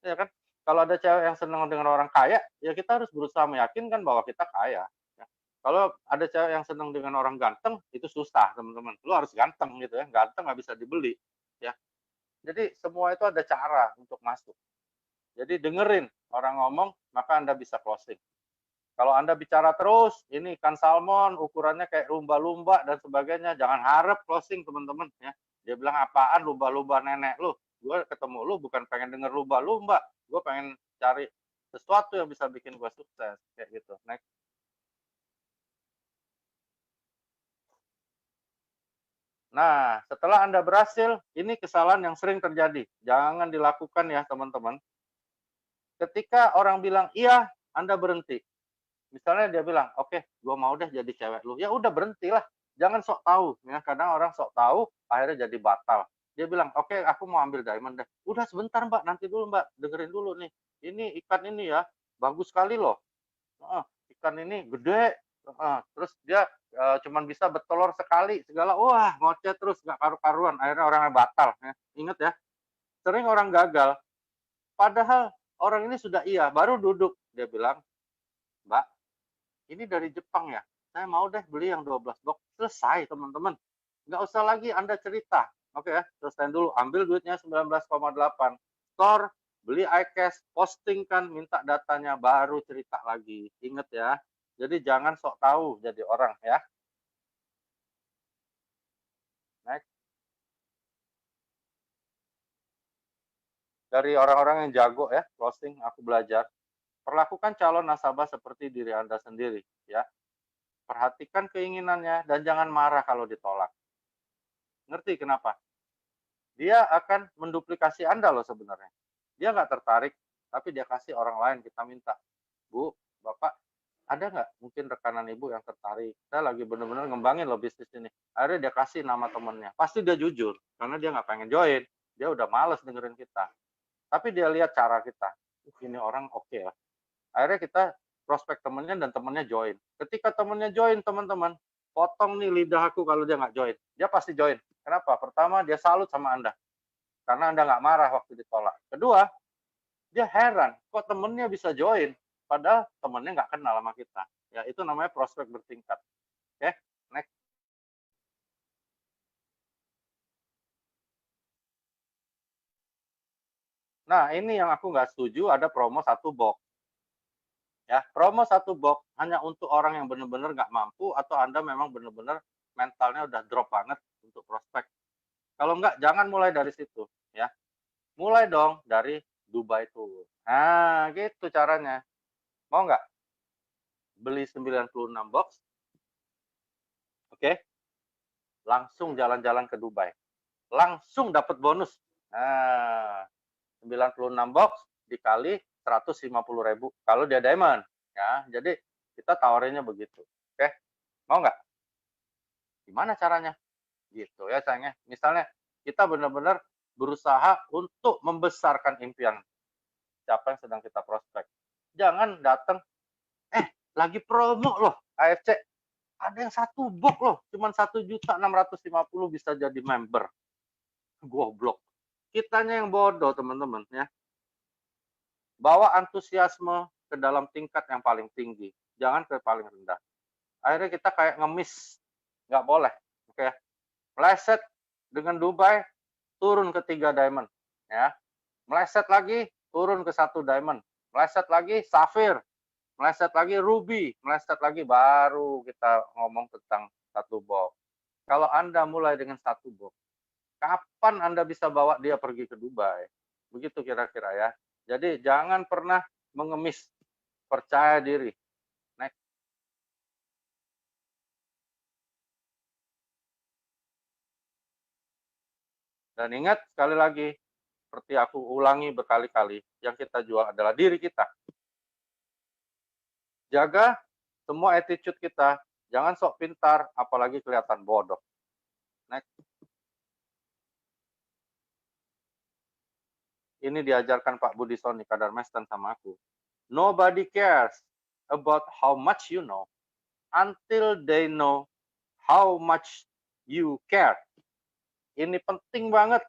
ya kan? Kalau ada cewek yang senang dengan orang kaya, ya kita harus berusaha meyakinkan bahwa kita kaya, ya. Kalau ada cewek yang senang dengan orang ganteng, itu susah, teman-teman. Lu harus ganteng gitu ya, ganteng nggak bisa dibeli, ya. Jadi semua itu ada cara untuk masuk. Jadi dengerin orang ngomong, maka Anda bisa closing. Kalau Anda bicara terus, ini ikan salmon, ukurannya kayak lumba-lumba dan sebagainya, jangan harap closing, teman-teman, ya. Dia bilang, "Apaan lumba-lumba nenek lu? Gue ketemu lu bukan pengen denger lumba-lumba, gue pengen cari sesuatu yang bisa bikin gue sukses." Kayak gitu. Next. Nah, setelah Anda berhasil, ini kesalahan yang sering terjadi. Jangan dilakukan ya, teman-teman. Ketika orang bilang iya, Anda berhenti. Misalnya dia bilang, "Oke, gue mau deh jadi cewek lu." Ya udah berhentilah, jangan sok tahu, ya. Kadang orang sok tahu, akhirnya jadi batal. Dia bilang, "Oke, aku mau ambil diamond deh." "Udah sebentar Mbak, nanti dulu Mbak, dengerin dulu nih. Ini ikan ini ya, bagus sekali loh. Heeh, ikan ini gede." Heeh, terus dia, cuman bisa bertelur sekali segala, wah ngoceh terus nggak karu-karuan, akhirnya orangnya batal, ya. Ingat ya, sering orang gagal, padahal orang ini sudah iya, baru duduk, dia bilang, "Mbak, ini dari Jepang ya? Saya mau deh beli yang 12 box." Selesai, teman-teman. Nggak usah lagi Anda cerita. Oke ya, selesai dulu. Ambil duitnya 19,8. Store, beli iCash, postingkan, minta datanya, baru cerita lagi. Ingat ya. Jadi jangan sok tahu jadi orang ya. Next. Dari orang-orang yang jago ya, closing, aku belajar. Perlakukan calon nasabah seperti diri Anda sendiri ya. Perhatikan keinginannya dan jangan marah kalau ditolak. Ngerti kenapa? Dia akan menduplikasi Anda loh sebenarnya. Dia nggak tertarik, tapi dia kasih orang lain, kita minta, "Bu, Bapak, ada nggak mungkin rekanan Ibu yang tertarik? Saya lagi bener-bener ngembangin loh bisnis ini." Akhirnya dia kasih nama temennya. Pasti dia jujur, karena dia nggak pengen join. Dia udah males dengerin kita. Tapi dia lihat cara kita, ini orang oke lah. Akhirnya kita prospek temennya dan temennya join. Ketika temennya join, teman-teman, potong nih lidah aku kalau dia nggak join. Dia pasti join. Kenapa? Pertama, dia salut sama Anda karena Anda nggak marah waktu ditolak. Kedua, dia heran, kok temennya bisa join, padahal temennya nggak kenal sama kita. Ya, itu namanya prospek bertingkat. Oke, next. Nah, ini yang aku nggak setuju, ada promo satu box. Ya, promo satu box hanya untuk orang yang benar-benar nggak mampu atau Anda memang benar-benar mentalnya udah drop banget untuk prospek. Kalau nggak, jangan mulai dari situ. Ya, mulai dong dari Dubai Tour. Nah, gitu caranya. Mau nggak? Beli 96 box, oke? Langsung jalan-jalan ke Dubai. Langsung dapat bonus. Nah, 96 box dikali 150.000 kalau dia diamond, ya. Jadi kita tawarinnya begitu. Oke, mau nggak? Gimana caranya? Gitu ya sayangnya. Misalnya kita benar-benar berusaha untuk membesarkan impian siapa yang sedang kita prospek. Jangan datang, eh lagi promo loh AFC, ada yang satu box loh, cuman 1.650.000 bisa jadi member. Goblok. Kitanya yang bodoh, teman-teman ya. Bawa antusiasme ke dalam tingkat yang paling tinggi, jangan ke paling rendah. Akhirnya kita kayak ngemis, nggak boleh. Oke, meleset dengan Dubai, turun ke 3 diamond, ya. Meleset lagi, turun ke 1 diamond. Meleset lagi, safir. Meleset lagi, ruby. Meleset lagi, baru kita ngomong tentang satu box. Kalau Anda mulai dengan satu box, kapan Anda bisa bawa dia pergi ke Dubai? Begitu kira-kira ya. Jadi jangan pernah mengemis, percaya diri. Next. Dan ingat sekali lagi, seperti aku ulangi berkali-kali, yang kita jual adalah diri kita. Jaga semua attitude kita, jangan sok pintar, apalagi kelihatan bodoh. Next. Ini diajarkan Pak Budi Soni Kadarmestan sama aku. Nobody cares about how much you know until they know how much you care. Ini penting banget.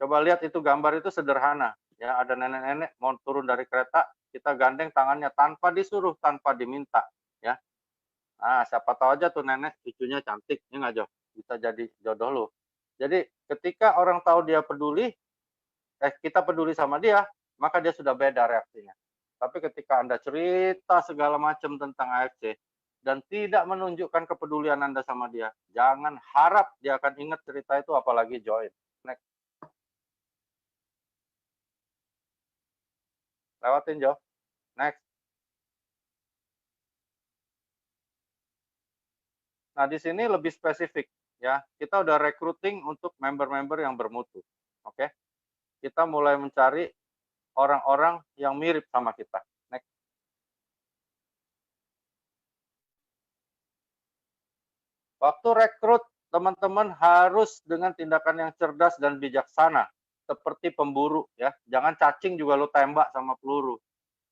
Coba lihat itu gambar itu sederhana. Ya, ada nenek-nenek mau turun dari kereta, kita gandeng tangannya tanpa disuruh, tanpa diminta. Ya, siapa tahu aja tuh nenek cucunya cantik, ya nggak Jo? Bisa jadi jodoh lu. Jadi ketika orang tahu dia peduli, kita peduli sama dia, maka dia sudah beda reaksinya. Tapi ketika Anda cerita segala macam tentang AFC dan tidak menunjukkan kepedulian Anda sama dia, jangan harap dia akan ingat cerita itu apalagi join. Next. Lewatin Jo. Next. Nah, di sini lebih spesifik ya. Kita udah recruiting untuk member-member yang bermutu. Oke. Kita mulai mencari orang-orang yang mirip sama kita. Next. Waktu rekrut, teman-teman harus dengan tindakan yang cerdas dan bijaksana, seperti pemburu ya. Jangan cacing juga lo tembak sama peluru.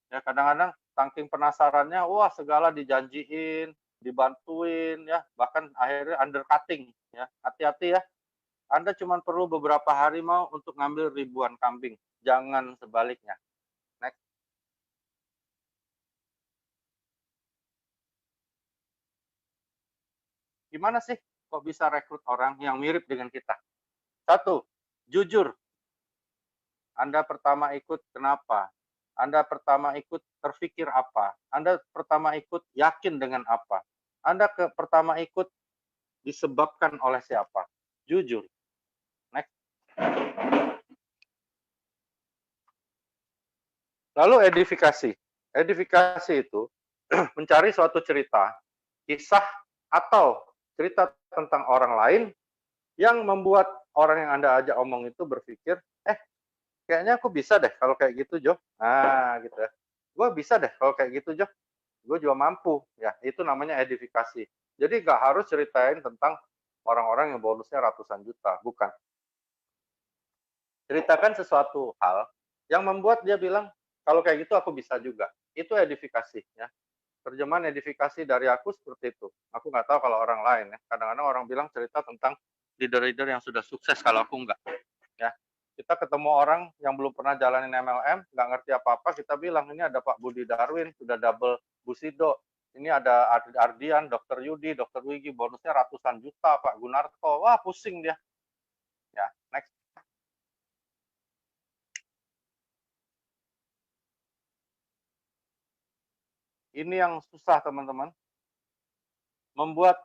Ya, kadang-kadang saking penasarannya, wah segala dijanjiin, dibantuin ya, bahkan akhirnya undercutting ya. Hati-hati ya. Anda cuma perlu beberapa harimau untuk ngambil ribuan kambing, jangan sebaliknya. Next. Gimana sih kok bisa rekrut orang yang mirip dengan kita? Satu, jujur. Anda pertama ikut kenapa? Anda pertama ikut terfikir apa? Anda pertama ikut yakin dengan apa? Anda pertama ikut disebabkan oleh siapa? Jujur. Next. Lalu edifikasi. Edifikasi itu mencari suatu cerita, kisah, atau cerita tentang orang lain yang membuat orang yang Anda ajak omong itu berpikir, kayaknya aku bisa deh kalau kayak gitu, Jo. Nah, gitu ya. Gue bisa deh kalau kayak gitu, Jo. Gue juga mampu. Ya, itu namanya edifikasi. Jadi nggak harus ceritain tentang orang-orang yang bonusnya ratusan juta. Bukan. Ceritakan sesuatu hal yang membuat dia bilang, kalau kayak gitu aku bisa juga. Itu edifikasi. Ya. Terjemahan edifikasi dari aku seperti itu. Aku nggak tahu kalau orang lain. Ya. Kadang-kadang orang bilang cerita tentang leader-leader yang sudah sukses, kalau aku nggak. Ya. Kita ketemu orang yang belum pernah jalanin MLM, nggak ngerti apa-apa, kita bilang, ini ada Pak Budi Darwin, sudah double Busido, ini ada Ardian, Dr. Yudi, Dr. Wigi, bonusnya ratusan juta, Pak Gunarto, wah pusing dia. Ya, next. Ini yang susah teman-teman, membuat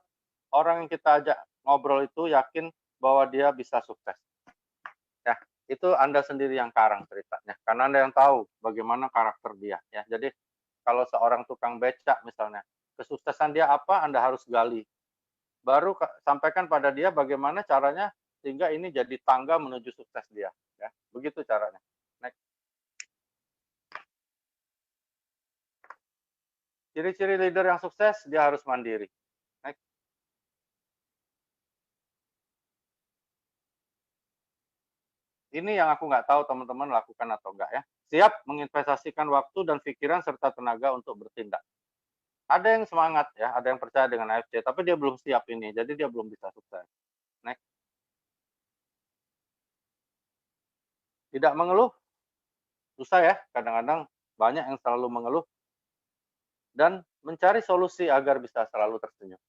orang yang kita ajak ngobrol itu yakin bahwa dia bisa sukses. Ya, itu Anda sendiri yang karang ceritanya, karena Anda yang tahu bagaimana karakter dia. Ya, jadi kalau seorang tukang becak misalnya, kesuksesan dia apa Anda harus gali. Baru sampaikan pada dia bagaimana caranya sehingga ini jadi tangga menuju sukses dia. Ya, begitu caranya. Next. Ciri-ciri leader yang sukses, dia harus mandiri. Next. Ini yang aku nggak tahu teman-teman lakukan atau enggak ya. Siap menginvestasikan waktu dan pikiran serta tenaga untuk bertindak. Ada yang semangat ya, ada yang percaya dengan AFC, tapi dia belum siap ini, jadi dia belum bisa sukses. Next. Tidak mengeluh, susah ya, kadang-kadang banyak yang selalu mengeluh, dan mencari solusi agar bisa selalu tersenyum.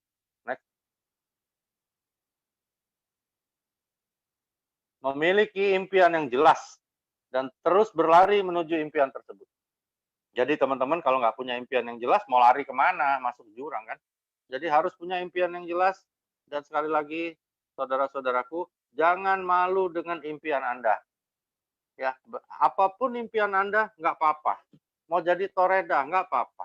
Next. Memiliki impian yang jelas dan terus berlari menuju impian tersebut. Jadi teman-teman kalau nggak punya impian yang jelas, mau lari kemana? Masuk jurang kan? Jadi harus punya impian yang jelas, dan sekali lagi, saudara-saudaraku, jangan malu dengan impian Anda. Ya, apapun impian Anda, nggak apa-apa. Mau jadi toreda, nggak apa-apa.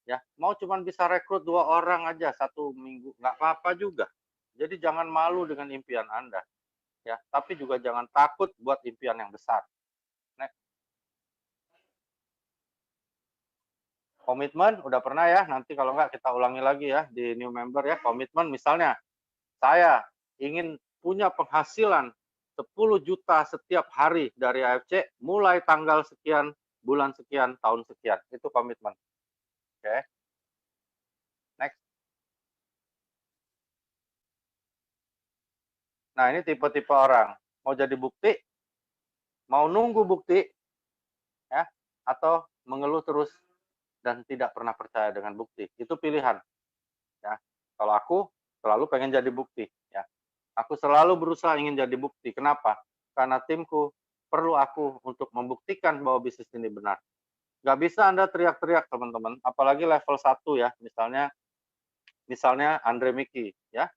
Ya, mau cuma bisa rekrut 2 orang aja 1 minggu, nggak apa-apa juga. Jadi jangan malu dengan impian Anda. Ya, tapi juga jangan takut buat impian yang besar. Next. Komitmen udah pernah ya, nanti kalau nggak kita ulangi lagi ya di new member ya. Komitmen misalnya, saya ingin punya penghasilan 10 juta setiap hari dari AFC mulai tanggal sekian bulan sekian, tahun sekian. Itu komitmen. Oke, next. Nah, ini tipe-tipe orang. Mau jadi bukti, mau nunggu bukti, ya, atau mengeluh terus dan tidak pernah percaya dengan bukti. Itu pilihan, ya. Kalau aku selalu pengen jadi bukti, ya. Aku selalu berusaha ingin jadi bukti. Kenapa? Karena timku perlu aku untuk membuktikan bahwa bisnis ini benar. Nggak bisa Anda teriak-teriak, teman-teman, apalagi level 1 ya, misalnya misalnya Andre Miki, ya.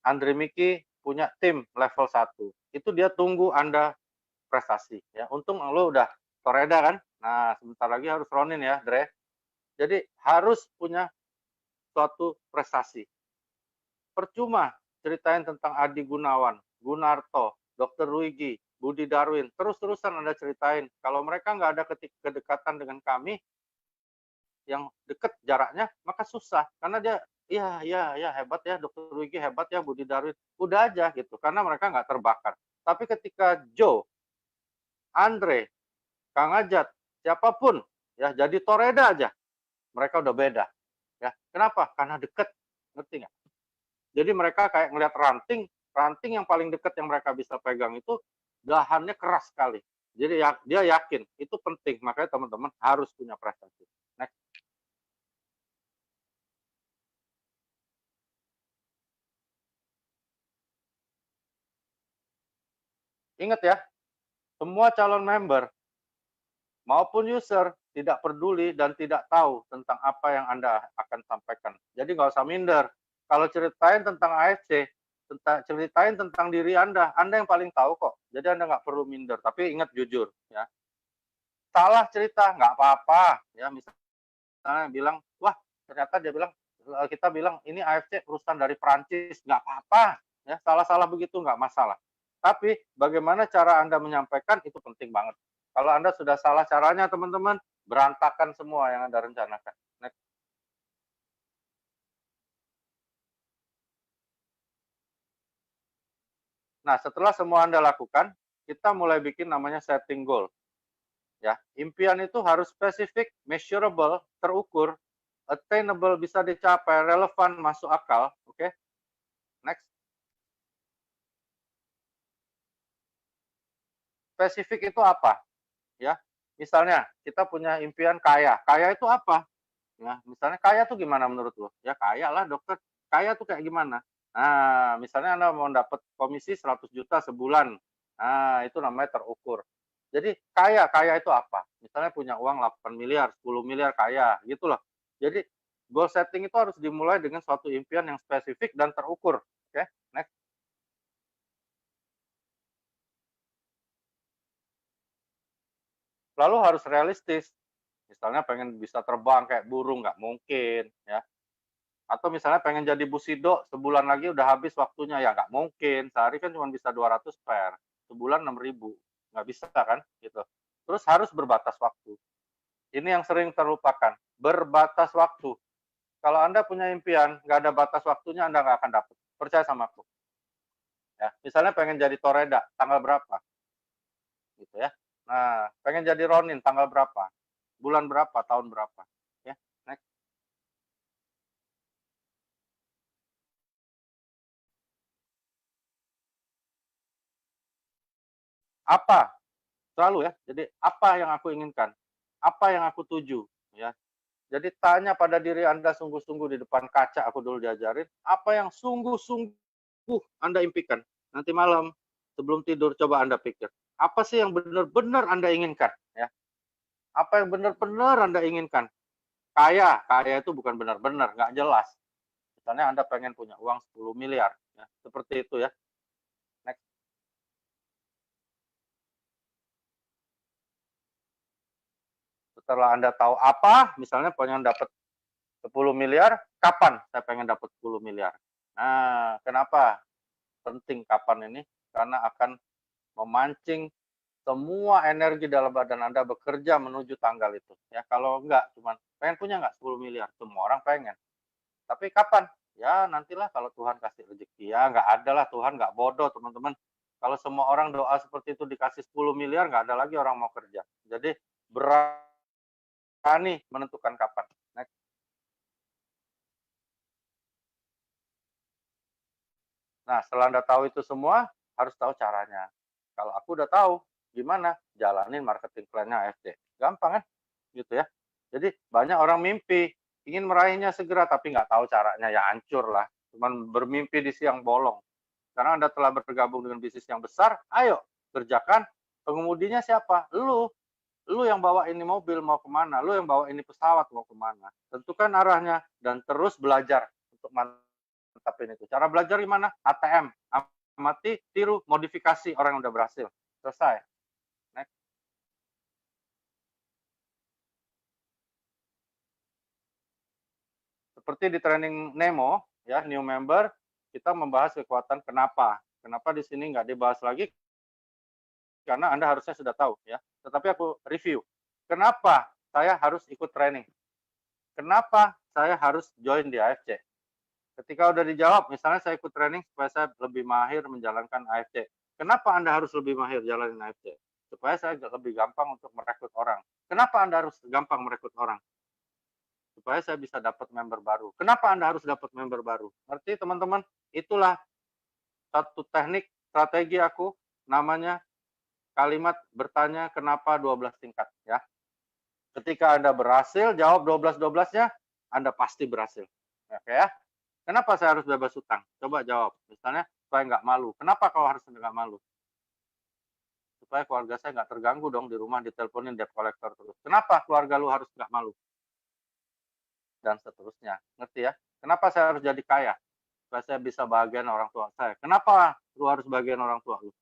Andre Miki punya tim level 1. Itu dia tunggu Anda prestasi, ya. Untung lo udah Toreda kan? Nah, sebentar lagi harus Ronin ya, Dre. Jadi harus punya suatu prestasi. Percuma ceritain tentang Adi Gunawan, Gunarto, Dr. Luigi, Budi Darwin, terus-terusan Anda ceritain. Kalau mereka nggak ada kedekatan dengan kami, yang dekat jaraknya, maka susah. Karena dia, iya, hebat ya, Dr. Luigi hebat ya, Budi Darwin. Udah aja gitu, karena mereka nggak terbakar. Tapi ketika Joe, Andre, Kang Ajat, siapapun, ya jadi Toreda aja, mereka udah beda. Ya, kenapa? Karena deket, ngerti nggak? Jadi mereka kayak ngelihat ranting, ranting yang paling dekat yang mereka bisa pegang itu dahannya keras sekali. Jadi ya, dia yakin itu penting, makanya teman-teman harus punya prestasi. Next. Ingat ya, semua calon member maupun user tidak peduli dan tidak tahu tentang apa yang Anda akan sampaikan. Jadi nggak usah minder. Kalau ceritain tentang AFC, ceritain tentang diri Anda yang paling tahu kok. Jadi Anda nggak perlu minder. Tapi ingat jujur, ya. Salah cerita nggak apa-apa, ya. Misalnya bilang, wah ternyata dia bilang, kita bilang ini AFC perusahaan dari Prancis, nggak apa-apa, ya. Salah-salah begitu nggak masalah. Tapi bagaimana cara Anda menyampaikan itu penting banget. Kalau Anda sudah salah caranya, teman-teman, berantakan semua yang Anda rencanakan. Next. Nah, setelah semua Anda lakukan, kita mulai bikin namanya setting goal. Ya, impian itu harus spesifik, measurable, terukur, attainable, bisa dicapai, relevan, masuk akal. Oke, next. Spesifik itu apa? Ya, misalnya kita punya impian kaya. Kaya itu apa? Ya, misalnya kaya tuh gimana menurut lo? Ya kaya lah dokter. Kaya tuh kayak gimana? Nah, misalnya Anda mau dapat komisi 100 juta sebulan. Nah, itu namanya terukur. Jadi kaya, kaya itu apa? Misalnya punya uang 8 miliar, 10 miliar kaya, gitu loh. Jadi goal setting itu harus dimulai dengan suatu impian yang spesifik dan terukur. Oke, next. Lalu harus realistis. Misalnya pengen bisa terbang kayak burung, nggak mungkin, ya. Atau misalnya pengen jadi Busido, sebulan lagi udah habis waktunya, ya nggak mungkin. Sehari kan cuma bisa 200 per, sebulan 6.000, nggak bisa kan, gitu. Terus harus berbatas waktu. Ini yang sering terlupakan, berbatas waktu. Kalau Anda punya impian, nggak ada batas waktunya, Anda nggak akan dapat. Percaya sama aku. Ya, misalnya pengen jadi Toreda, tanggal berapa? Gitu ya. Nah, pengen jadi Ronin, tanggal berapa? Bulan berapa? Tahun berapa? Ya, next. Apa? Selalu ya. Jadi apa yang aku inginkan? Apa yang aku tuju? Ya. Jadi tanya pada diri Anda sungguh-sungguh di depan kaca, aku dulu diajarin, apa yang sungguh-sungguh Anda impikan? Nanti malam sebelum tidur coba Anda pikir. Apa sih yang benar-benar Anda inginkan? Ya. Apa yang benar-benar Anda inginkan? Kaya, kaya itu bukan benar-benar, nggak jelas. Misalnya Anda pengen punya uang 10 miliar, ya. Seperti itu ya. Next. Setelah Anda tahu apa, misalnya pengen dapat 10 miliar, kapan saya pengen dapat 10 miliar? Nah, kenapa penting kapan ini? Karena akan memancing semua energi dalam badan Anda bekerja menuju tanggal itu. Ya, kalau enggak, cuman pengen punya enggak 10 miliar? Semua orang pengen. Tapi kapan? Ya, nantilah kalau Tuhan kasih rezeki. Ya, enggak ada lah, Tuhan enggak bodoh, teman-teman. Kalau semua orang doa seperti itu dikasih 10 miliar, enggak ada lagi orang mau kerja. Jadi, berani menentukan kapan. Next. Nah, setelah Anda tahu itu semua, harus tahu caranya. Kalau aku udah tahu, gimana? Jalanin marketing plan-nya AFC. Gampang kan? Gitu ya. Jadi banyak orang mimpi, ingin meraihnya segera, tapi nggak tahu caranya, ya hancur lah. Cuman bermimpi di siang bolong. Karena Anda telah bergabung dengan bisnis yang besar, ayo kerjakan. Pengemudinya siapa? Lu yang bawa ini mobil mau kemana? Lu yang bawa ini pesawat mau kemana? Tentukan arahnya dan terus belajar untuk mantapin itu. Cara belajar gimana? ATM, amati, tiru, modifikasi orang yang udah berhasil. Selesai. Next. Seperti di training Nemo, ya, new member, kita membahas kekuatan kenapa. Kenapa di sini nggak dibahas lagi? Karena Anda harusnya sudah tahu, ya. Tetapi aku review. Kenapa saya harus ikut training? Kenapa saya harus join di AFC? Ketika udah dijawab, misalnya saya ikut training supaya saya lebih mahir menjalankan AFC. Kenapa Anda harus lebih mahir jalanin AFC? Supaya saya lebih gampang untuk merekrut orang. Kenapa Anda harus gampang merekrut orang? Supaya saya bisa dapat member baru. Kenapa Anda harus dapat member baru? Ngerti teman-teman? Itulah satu teknik strategi aku, namanya kalimat bertanya kenapa 12 tingkat, ya. Ketika Anda berhasil jawab 12-12-nya, Anda pasti berhasil. Oke ya. Kenapa saya harus bebas hutang? Coba jawab. Misalnya, supaya nggak malu. Kenapa kau harus nggak malu? Supaya keluarga saya nggak terganggu dong di rumah diteleponin debt collector terus. Kenapa keluarga lu harus nggak malu? Dan seterusnya. Ngerti ya? Kenapa saya harus jadi kaya? Supaya saya bisa bahagian orang tua saya. Kenapa lu harus bahagian orang tua lu?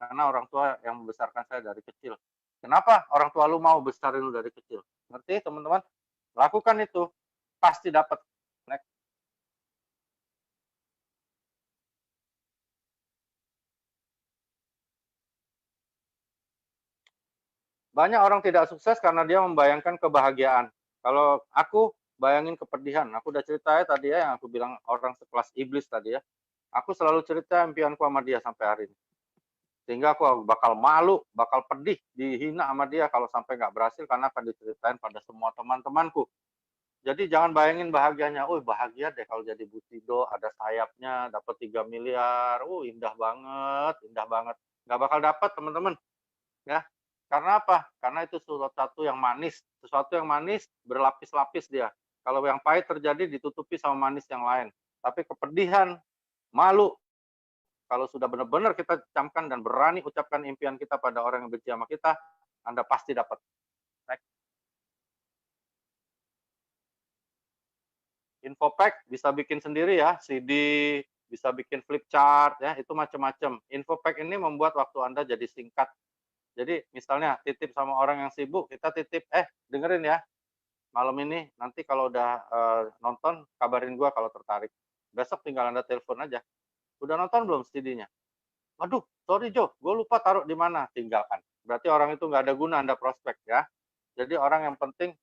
Karena orang tua yang membesarkan saya dari kecil. Kenapa orang tua lu mau besarin lu dari kecil? Ngerti teman-teman? Lakukan itu. Pasti dapat. Next. Banyak orang tidak sukses karena dia membayangkan kebahagiaan. Kalau aku bayangin kepedihan. Aku udah cerita ya tadi ya, yang aku bilang orang sekelas iblis tadi ya. Aku selalu cerita impianku sama dia sampai hari ini. Sehingga aku bakal malu, bakal pedih, dihina sama dia kalau sampai nggak berhasil karena akan diceritain pada semua teman-temanku. Jadi jangan bayangin bahagianya, oh bahagia deh kalau jadi Butido, ada sayapnya, dapat 3 miliar, indah banget, indah banget. Nggak bakal dapat teman-teman, ya. Karena apa? Karena itu sesuatu yang manis, sesuatu yang manis berlapis-lapis dia. Kalau yang pahit terjadi ditutupi sama manis yang lain. Tapi kepedihan, malu, kalau sudah benar-benar kita camkan dan berani ucapkan impian kita pada orang yang benci sama kita, Anda pasti dapat. Infopack bisa bikin sendiri ya, CD, bisa bikin flip chart ya, itu macam-macam. Infopack ini membuat waktu Anda jadi singkat. Jadi misalnya titip sama orang yang sibuk, kita titip, dengerin ya, malam ini nanti kalau udah nonton kabarin gua kalau tertarik. Besok tinggal Anda telepon aja. Udah nonton belum CD-nya? Waduh, sorry Jo, gue lupa taruh di mana. Tinggalkan. Berarti orang itu nggak ada guna Anda prospek ya. Jadi orang yang penting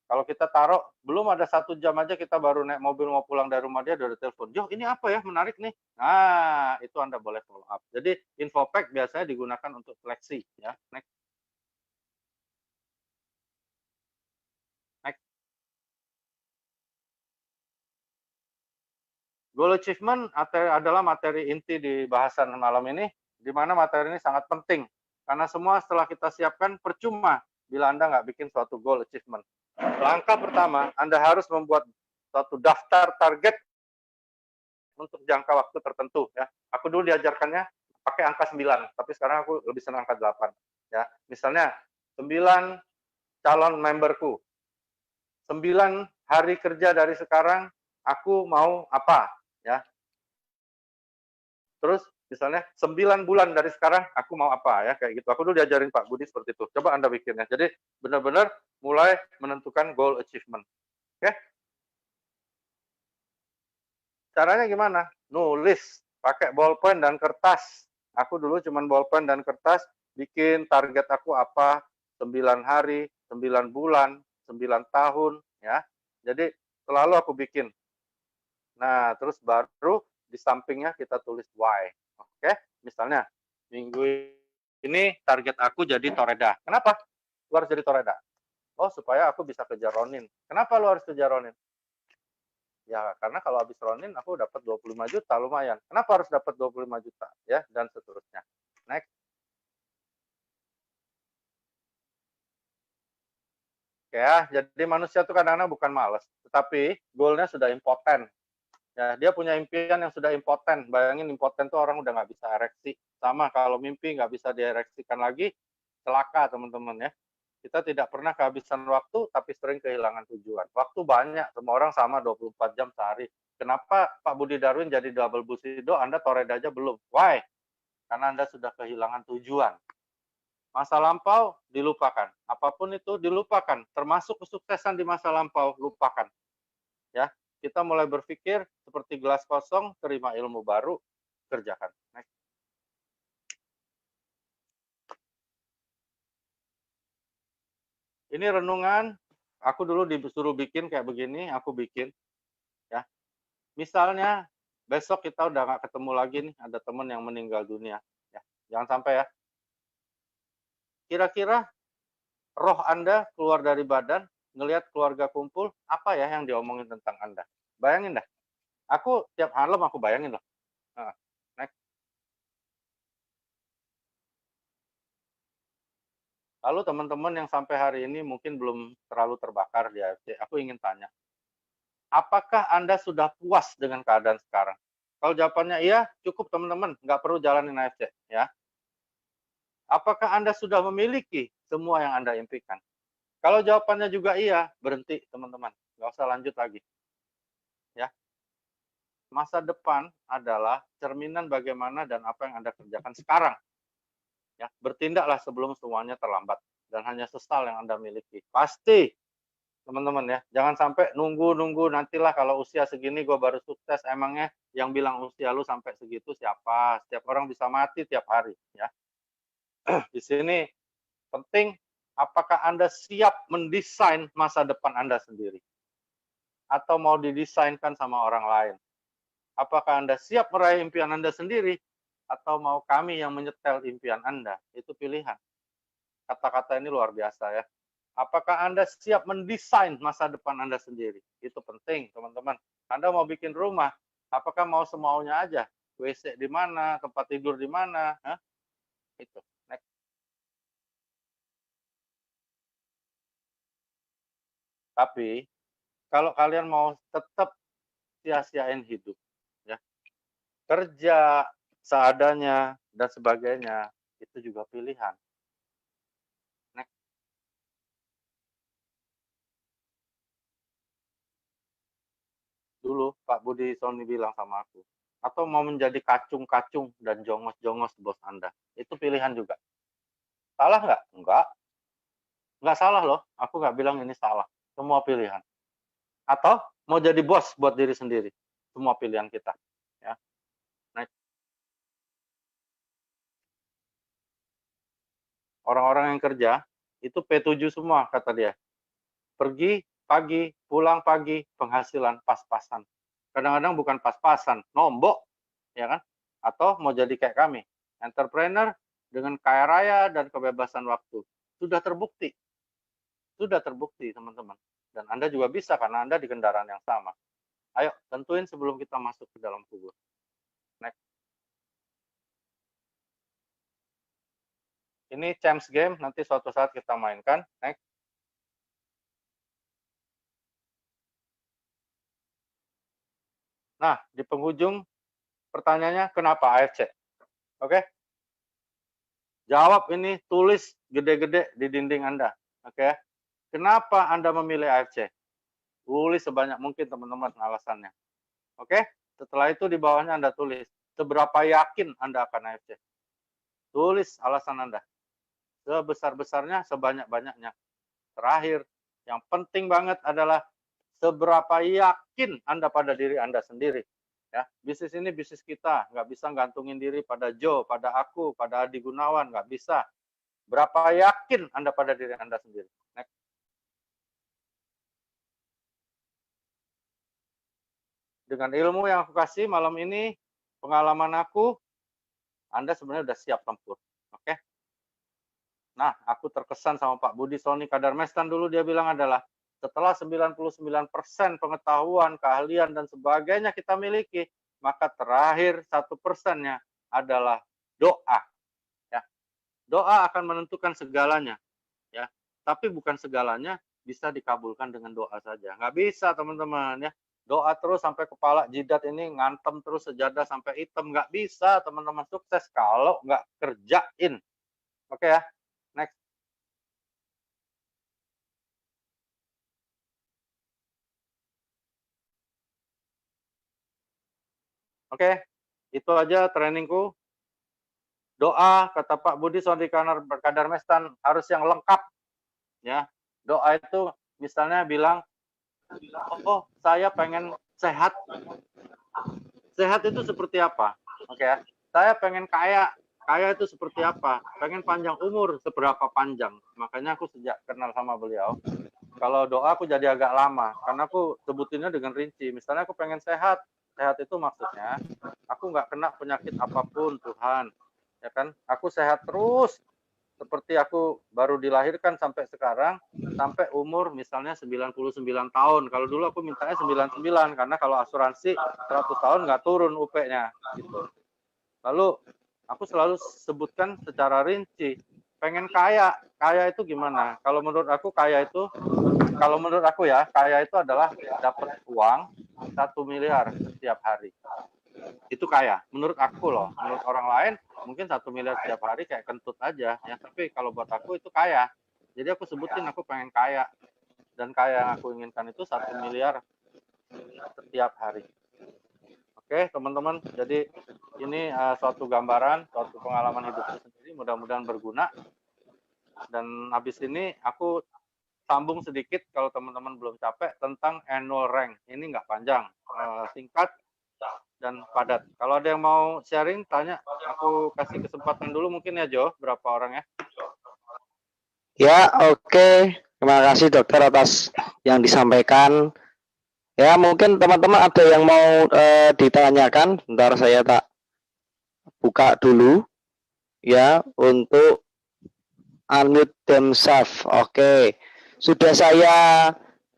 kalau kita taruh belum ada 1 jam aja kita baru naik mobil mau pulang dari rumah dia udah telepon. Jo, ini apa ya menarik nih? Nah, itu Anda boleh follow up. Jadi infopack biasanya digunakan untuk seleksi ya. Next. Next. Goal achievement adalah materi inti di bahasan malam ini, di mana materi ini sangat penting. Karena semua setelah kita siapkan percuma bila Anda nggak bikin suatu goal achievement. Langkah pertama, Anda harus membuat suatu daftar target untuk jangka waktu tertentu ya. Aku dulu diajarkannya pakai angka 9, tapi sekarang aku lebih senang angka 8 ya. Misalnya 9 calon memberku. 9 hari kerja dari sekarang aku mau apa ya. Terus misalnya 9 bulan dari sekarang aku mau apa ya, kayak gitu. Aku dulu diajarin Pak Budi seperti itu. Coba Anda bikinnya. Jadi benar-benar mulai menentukan goal achievement. Oke? Caranya gimana? Nulis, pakai bolpen dan kertas. Aku dulu cuman bolpen dan kertas, bikin target aku apa, 9 hari, 9 bulan, 9 tahun, ya. Jadi selalu aku bikin. Nah, terus baru di sampingnya kita tulis why. Oke? Misalnya, minggu ini target aku jadi Toreda. Kenapa? Lu harus jadi toreda. Oh, supaya aku bisa kejar Ronin. Kenapa lu harus kejar Ronin? Ya, karena kalau habis Ronin aku dapat 25 juta, lumayan. Kenapa harus dapat 25 juta? Ya, dan seterusnya. Next. Oke ya, jadi manusia itu kadang-kadang bukan males, tetapi goalnya sudah impoten. Ya, dia punya impian yang sudah impoten. Bayangin impoten tuh orang udah nggak bisa ereksi. Sama kalau mimpi nggak bisa diereksikan lagi, celaka teman-teman ya. Kita tidak pernah kehabisan waktu, tapi sering kehilangan tujuan. Waktu banyak, semua orang sama 24 jam sehari. Kenapa Pak Budi Darwin jadi double Bushido, Anda toreda aja belum? Why? Karena Anda sudah kehilangan tujuan. Masa lampau dilupakan. Apapun itu dilupakan, termasuk kesuksesan di masa lampau, lupakan. Ya, kita mulai berpikir seperti gelas kosong, terima ilmu baru, kerjakan. Next. Ini renungan, aku dulu disuruh bikin kayak begini, aku bikin. Ya, misalnya besok kita udah nggak ketemu lagi nih, ada teman yang meninggal dunia. Ya, jangan sampai ya. Kira-kira roh Anda keluar dari badan, ngelihat keluarga kumpul, apa ya yang diomongin tentang Anda? Bayangin dah. Aku tiap malam aku bayangin loh. Next. Lalu teman-teman yang sampai hari ini mungkin belum terlalu terbakar di AFC, aku ingin tanya, apakah Anda sudah puas dengan keadaan sekarang? Kalau jawabannya iya, cukup teman-teman, nggak perlu jalanin AFC. Ya. Apakah Anda sudah memiliki semua yang Anda impikan? Kalau jawabannya juga iya, berhenti teman-teman, nggak usah lanjut lagi. Ya. Masa depan adalah cerminan bagaimana dan apa yang Anda kerjakan sekarang. Ya, bertindaklah sebelum semuanya terlambat dan hanya sesal yang Anda miliki. Pasti teman-teman ya, jangan sampai nunggu nantilah kalau usia segini gue baru sukses. Emangnya yang bilang usia lu sampai segitu siapa? Setiap orang bisa mati tiap hari ya. Di sini penting, apakah Anda siap mendesain masa depan Anda sendiri atau mau didesainkan sama orang lain? Apakah Anda siap meraih impian Anda sendiri atau mau kami yang menyetel impian Anda? Itu pilihan. Kata-kata ini luar biasa ya. Apakah Anda siap mendesain masa depan Anda sendiri? Itu penting, teman-teman. Anda mau bikin rumah, apakah mau semaunya aja? WC di mana, tempat tidur di mana? Hah? Itu. Next. Tapi, kalau kalian mau tetap sia-siain hidup, ya, kerja seadanya dan sebagainya, itu juga pilihan. Next. Dulu Pak Budi Sony bilang sama aku, atau mau menjadi kacung-kacung dan jongos-jongos bos Anda. Itu pilihan juga. Salah nggak? Enggak. Nggak salah loh, aku nggak bilang ini salah. Semua pilihan. Atau mau jadi bos buat diri sendiri. Semua pilihan kita. Ya. Nah, orang-orang yang kerja itu P7 semua kata dia. Pergi pagi, pulang pagi, penghasilan pas-pasan. Kadang-kadang bukan pas-pasan, nombok, ya kan? Atau mau jadi kayak kami, entrepreneur dengan kaya raya dan kebebasan waktu. Sudah terbukti teman-teman. Dan Anda juga bisa karena Anda di kendaraan yang sama. Ayo, tentuin sebelum kita masuk ke dalam kubur. Next. Ini Champs Game, nanti suatu saat kita mainkan. Next. Nah, di penghujung pertanyaannya, kenapa AFC? Oke? Jawab ini, tulis gede-gede di dinding Anda. Oke? Kenapa Anda memilih AFC? Tulis sebanyak mungkin teman-teman alasannya. Oke? Setelah itu di bawahnya Anda tulis, seberapa yakin Anda akan AFC? Tulis alasan Anda. Sebesar-besarnya, sebanyak-banyaknya. Terakhir, yang penting banget adalah seberapa yakin Anda pada diri Anda sendiri. Ya, bisnis ini bisnis kita, nggak bisa gantungin diri pada Joe, pada aku, pada Adi Gunawan, nggak bisa. Berapa yakin Anda pada diri Anda sendiri? Next. Dengan ilmu yang aku kasih malam ini, pengalaman aku, Anda sebenarnya sudah siap tempur. Oke? Nah, aku terkesan sama Pak Budi Sony Kadarmestan dulu, dia bilang adalah setelah 99% pengetahuan, keahlian, dan sebagainya kita miliki, maka terakhir 1%-nya adalah doa. Ya. Doa akan menentukan segalanya. Ya. Tapi bukan segalanya bisa dikabulkan dengan doa saja. Nggak bisa, teman-teman. Ya. Doa terus sampai kepala jidat ini ngantem terus sejadah sampai hitam. Nggak bisa, teman-teman, sukses kalau nggak kerjain. Oke ya. Next. Oke, itu aja trainingku. Doa, kata Pak Budi Sony Kadarmestan, harus yang lengkap. Ya, doa itu misalnya bilang, oh saya pengen sehat. Sehat itu seperti apa? Oke ya, saya pengen kaya. Kaya itu seperti apa? Pengen panjang umur, seberapa panjang? Makanya aku sejak kenal sama beliau, kalau doa aku jadi agak lama, karena aku sebutinnya dengan rinci. Misalnya aku pengen sehat. Sehat itu maksudnya, aku nggak kena penyakit apapun, Tuhan. Ya kan? Aku sehat terus, seperti aku baru dilahirkan sampai sekarang, sampai umur misalnya 99 tahun. Kalau dulu aku mintanya 99, karena kalau asuransi 100 tahun nggak turun UP-nya. Gitu. Lalu aku selalu sebutkan secara rinci, pengen kaya. Kaya itu gimana? Kalau menurut aku kaya itu, kalau menurut aku ya, kaya itu adalah dapat uang 1 miliar setiap hari. Itu kaya. Menurut aku loh. Menurut orang lain mungkin 1 miliar setiap hari kayak kentut aja. Ya, tapi kalau buat aku itu kaya. Jadi aku sebutin aku pengen kaya. Dan kaya yang aku inginkan itu 1 miliar setiap hari. Oke, teman-teman. Jadi ini suatu gambaran, suatu pengalaman hidupku sendiri. Mudah-mudahan berguna. Dan habis ini aku sambung sedikit kalau teman-teman belum capek tentang annual rank. Ini nggak panjang, singkat dan padat. Kalau ada yang mau sharing, tanya. Aku kasih kesempatan dulu mungkin ya, Jo. Berapa orang ya? Ya, oke. Terima kasih dokter atas yang disampaikan. Ya, mungkin teman-teman ada yang mau ditanyakan. Bentar saya tak buka dulu ya untuk unmute themselves. Oke. Sudah saya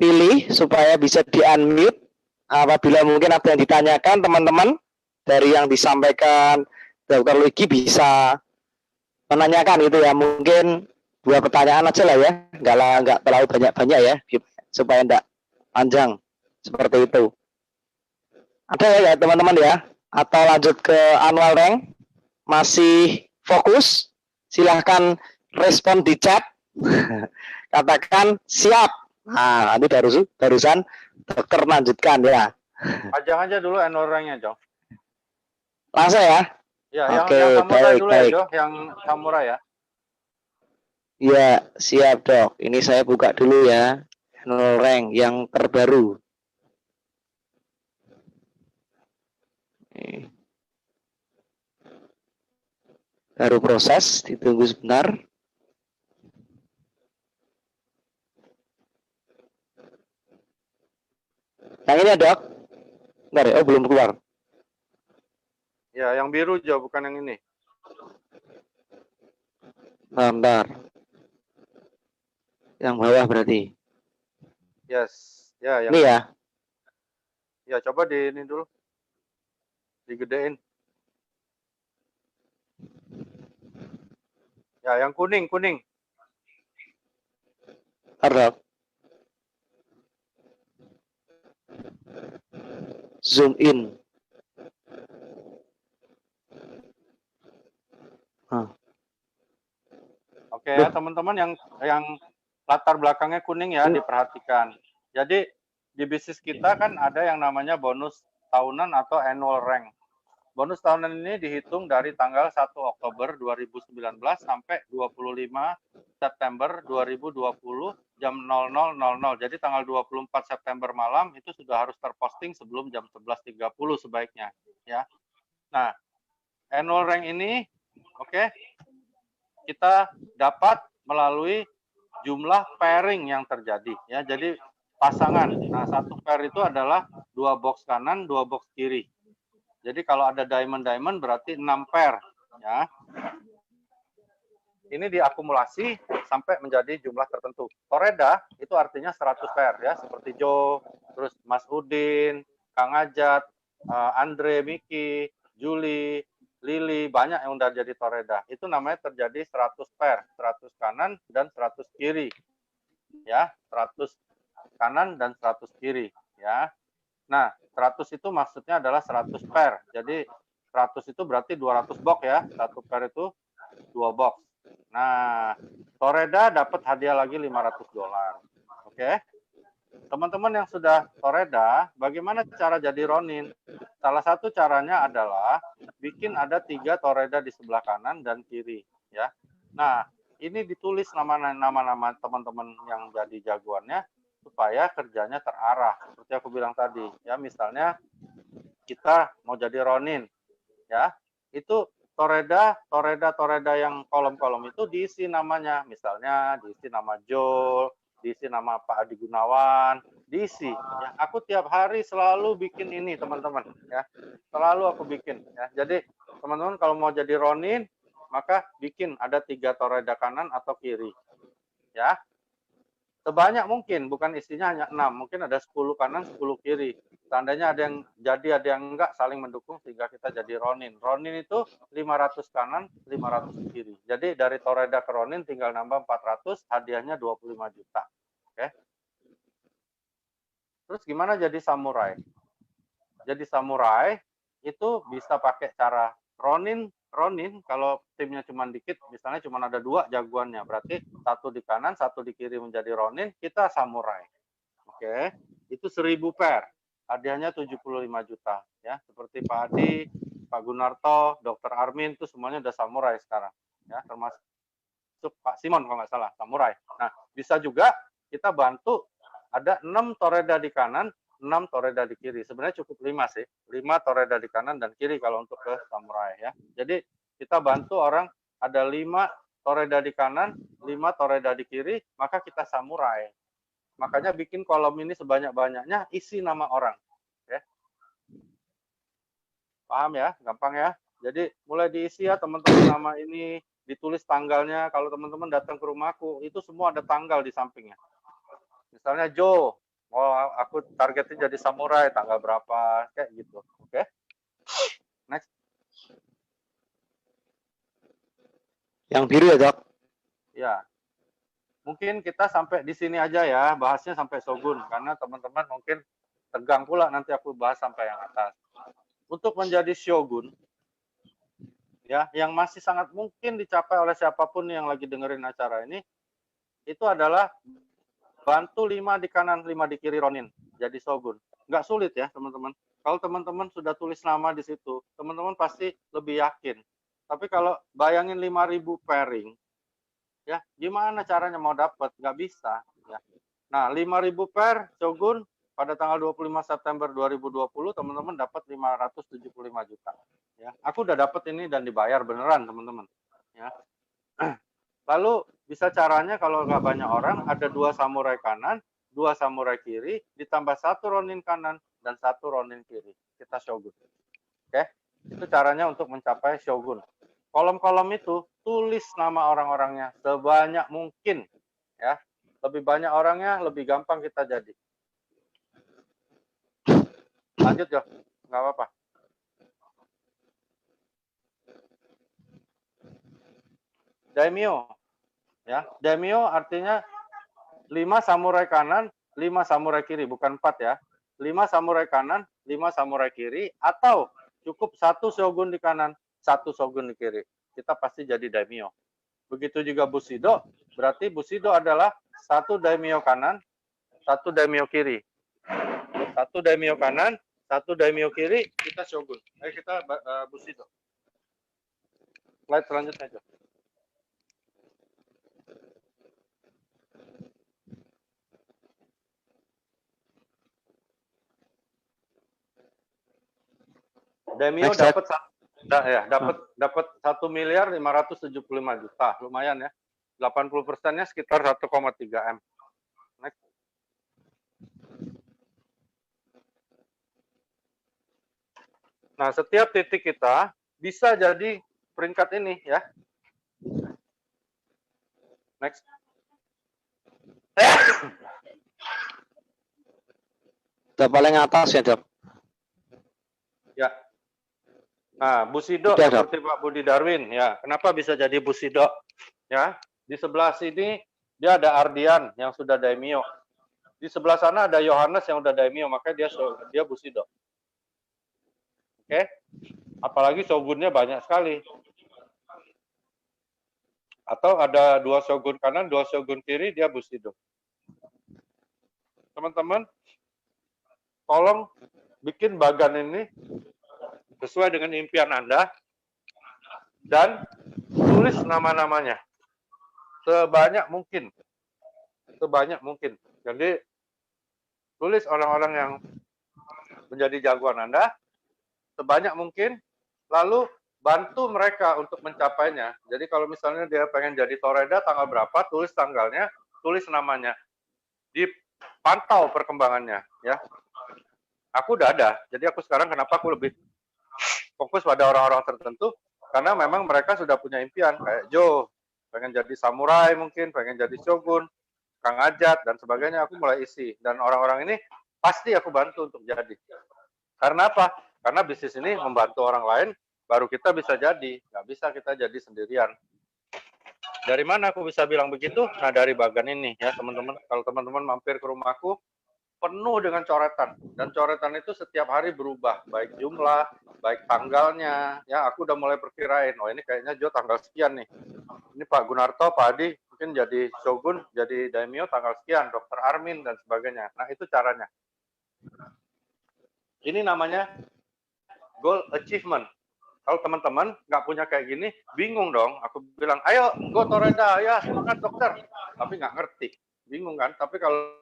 pilih supaya bisa di-unmute. Apabila mungkin ada yang ditanyakan teman-teman dari yang disampaikan Dr. Luigi bisa menanyakan itu ya. Mungkin 2 pertanyaan aja lah ya, nggak terlalu banyak-banyak ya, supaya enggak panjang seperti itu. Ada ya teman-teman ya? Atau lanjut ke annual rank? Masih fokus? Silahkan respon di chat. Katakan siap. Nah, nanti barusan dokter lanjutkan ya. Panjang aja dulu annual rank-nya, Jo. Langsung ya? Ya, oke, yang samurai dulu baik. ya, Jo. Yang samurai ya. Ya, siap dok. Ini saya buka dulu ya. Annual rank yang terbaru. Baru proses, ditunggu sebentar. Yang ini ya dok? Bentar ya, oh belum keluar. Ya, yang biru, Jo, bukan yang ini. Bentar. Yang bawah berarti. Yes. Ya, yang ini ya? Ya, coba di ini dulu. Digedein. Ya, yang kuning. Bentar dok. Zoom in. Oke ya, teman-teman yang latar belakangnya kuning ya, diperhatikan. Jadi di bisnis kita kan ada yang namanya bonus tahunan atau annual rank. Bonus tahunan ini dihitung dari tanggal 1 Oktober 2019 sampai 25 September 2020 jam 00.00. Jadi tanggal 24 September malam itu sudah harus terposting sebelum jam 11.30 sebaiknya ya. Nah, annual rank ini oke, kita dapat melalui jumlah pairing yang terjadi ya. Jadi pasangan. Nah, satu pair itu adalah 2 box kanan, 2 box kiri. Jadi kalau ada diamond berarti 6 pair ya. ini diakumulasi sampai menjadi jumlah tertentu. Toreda itu artinya 100 pair ya, seperti Joe, terus Mas Udin, Kang Ajat, Andre, Miki, Juli, Lili, banyak yang udah jadi toreda. Itu namanya terjadi 100 pair, 100 kanan dan 100 kiri. Ya, 100 kanan dan 100 kiri ya. Nah, 100 itu maksudnya adalah 100 pair. Jadi 100 itu berarti 200 box ya. Satu pair itu 2 box. Nah, toreda dapat hadiah lagi $500. Oke. Teman-teman yang sudah toreda, bagaimana cara jadi ronin? Salah satu caranya adalah bikin ada 3 toreda di sebelah kanan dan kiri ya. Nah, ini ditulis nama-nama teman-teman yang jadi jagoannya supaya kerjanya terarah. Seperti aku bilang tadi ya, misalnya kita mau jadi ronin ya, itu toreda yang kolom-kolom itu diisi namanya, misalnya diisi nama Joel, diisi nama Pak Adi Gunawan, diisi ya. Aku tiap hari selalu bikin ini teman-teman ya, selalu aku bikin ya. Jadi teman-teman kalau mau jadi ronin maka bikin ada 3 toreda kanan atau kiri ya, sebanyak mungkin, bukan isinya hanya 6, mungkin ada 10 kanan 10 kiri. Seandainya ada yang jadi ada yang enggak, saling mendukung sehingga kita jadi ronin. Ronin itu 500 kanan 500 kiri. Jadi dari toreda ke ronin tinggal nambah 400, hadiahnya 25 juta. Oke. Terus gimana jadi samurai? Jadi samurai itu bisa pakai cara ronin kalau timnya cuma dikit, misalnya cuma ada 2 jagoannya, berarti 1 di kanan 1 di kiri menjadi ronin, kita samurai. Oke, itu 1000 pair, hadiahnya 75 juta ya. Seperti Pak Adi, Pak Gunarto, Dr. Armin itu semuanya udah samurai sekarang ya, termasuk Pak Simon kalau nggak salah samurai. Nah, bisa juga kita bantu ada 6 toreda di kanan, 6 toreda di kiri. Sebenarnya cukup 5 sih. 5 toreda di kanan dan kiri kalau untuk ke samurai ya. Jadi kita bantu orang ada 5 toreda di kanan, 5 toreda di kiri, maka kita samurai. Makanya bikin kolom ini sebanyak-banyaknya, isi nama orang. Oke. Paham ya? Gampang ya? Jadi mulai diisi ya teman-teman, nama ini, ditulis tanggalnya. Kalau teman-teman datang ke rumahku, itu semua ada tanggal di sampingnya. Misalnya Joe, oh aku targetnya jadi samurai, tanggal berapa, kayak gitu. Oke. Next. Yang biru ya, Dok? Ya. Mungkin kita sampai di sini aja ya, bahasnya sampai Shogun, karena teman-teman mungkin tegang pula nanti aku bahas sampai yang atas. Untuk menjadi Shogun, ya, yang masih sangat mungkin dicapai oleh siapapun yang lagi dengerin acara ini, itu adalah bantu 5 di kanan, 5 di kiri ronin, jadi Shogun. Nggak sulit ya teman-teman. Kalau teman-teman sudah tulis nama di situ, teman-teman pasti lebih yakin. Tapi kalau bayangin 5.000 pairing, ya gimana caranya mau dapat? Nggak bisa. Ya. Nah, 5.000 pair Shogun pada tanggal 25 September 2020, teman-teman dapat 575 juta. Ya, aku udah dapat ini dan dibayar beneran teman-teman. Ya. Lalu bisa caranya kalau nggak banyak orang, ada 2 samurai kanan, 2 samurai kiri, ditambah 1 ronin kanan dan 1 ronin kiri. Kita Shogun. Oke, itu caranya untuk mencapai Shogun. Kolom-kolom itu tulis nama orang-orangnya sebanyak mungkin. Ya, lebih banyak orangnya, lebih gampang kita jadi. Lanjut ya, nggak apa-apa. Daimyo. Ya, daimyo artinya 5 samurai kanan, 5 samurai kiri, bukan 4 ya. 5 samurai kanan, 5 samurai kiri, atau cukup 1 shogun di kanan, 1 shogun di kiri. Kita pasti jadi daimyo. Begitu juga Bushido, berarti Bushido adalah 1 daimyo kanan, 1 daimyo kiri. 1 daimyo kanan, 1 daimyo kiri, kita shogun. Ayo kita Bushido. Slide selanjutnya aja. Daimyo dapat dapat 1.575 juta, lumayan ya. 80%-nya sekitar 1,3 M. Next. Nah, setiap titik kita bisa jadi peringkat ini ya. Next. Udah paling atas ya, Dok. Ya. Nah, Busido Udah, Dok. seperti Pak Budi Darwin, ya. Kenapa bisa jadi Busido? Ya, di sebelah sini dia ada Ardian yang sudah daimyo. Di sebelah sana ada Yohanes yang udah daimyo, makanya dia Busido. Oke? Apalagi shogunnya banyak sekali. Atau ada 2 shogun kanan, 2 shogun kiri, dia Busido. Teman-teman, tolong bikin bagan ini sesuai dengan impian Anda dan tulis nama-namanya sebanyak mungkin. Sebanyak mungkin. Jadi tulis orang-orang yang menjadi jagoan Anda sebanyak mungkin, lalu bantu mereka untuk mencapainya. Jadi kalau misalnya dia pengen jadi Toreda tanggal berapa, tulis tanggalnya, tulis namanya. Dipantau perkembangannya, ya. Aku udah ada. Jadi aku sekarang kenapa aku lebih fokus pada orang-orang tertentu, karena memang mereka sudah punya impian, kayak Joe, pengen jadi samurai mungkin, pengen jadi shogun, Kang Ajat, dan sebagainya, aku mulai isi. Dan orang-orang ini pasti aku bantu untuk jadi. Karena apa? Karena bisnis ini membantu orang lain, baru kita bisa jadi. Nggak bisa kita jadi sendirian. Dari mana aku bisa bilang begitu? Nah, dari bagan ini ya, teman-teman. Kalau teman-teman mampir ke rumahku, penuh dengan coretan. Dan coretan itu setiap hari berubah. Baik jumlah, baik tanggalnya. Ya, aku udah mulai perkirain. Oh, ini kayaknya Jo tanggal sekian nih. Ini Pak Gunarto, Pak Adi, mungkin jadi shogun, jadi daimyo tanggal sekian. Dr. Armin, dan sebagainya. Nah, itu caranya. Ini namanya goal achievement. Kalau teman-teman nggak punya kayak gini, bingung dong. Aku bilang, ayo, go Toreda, ya semangat dokter. Tapi nggak ngerti, bingung kan? Tapi kalau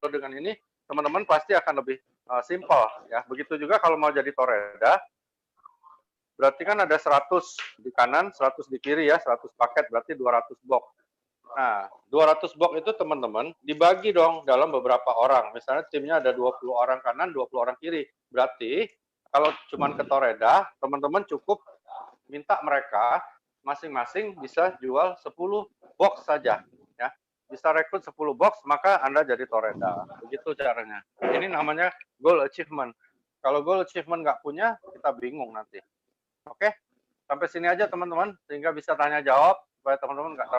dengan ini, teman-teman pasti akan lebih simpel. Ya, begitu juga kalau mau jadi Toreda, berarti kan ada 100 di kanan, 100 di kiri ya, 100 paket, berarti 200 blok. Nah, 200 blok itu teman-teman dibagi dong dalam beberapa orang. Misalnya timnya ada 20 orang kanan, 20 orang kiri. Berarti kalau cuma ke Toreda, teman-teman cukup minta mereka masing-masing bisa jual 10 box saja. Ya, bisa rekrut 10 box, maka Anda jadi Toreda. Begitu caranya. Ini namanya goal achievement. Kalau goal achievement nggak punya, kita bingung nanti. Oke? Sampai sini aja teman-teman, sehingga bisa tanya-jawab, supaya teman-teman nggak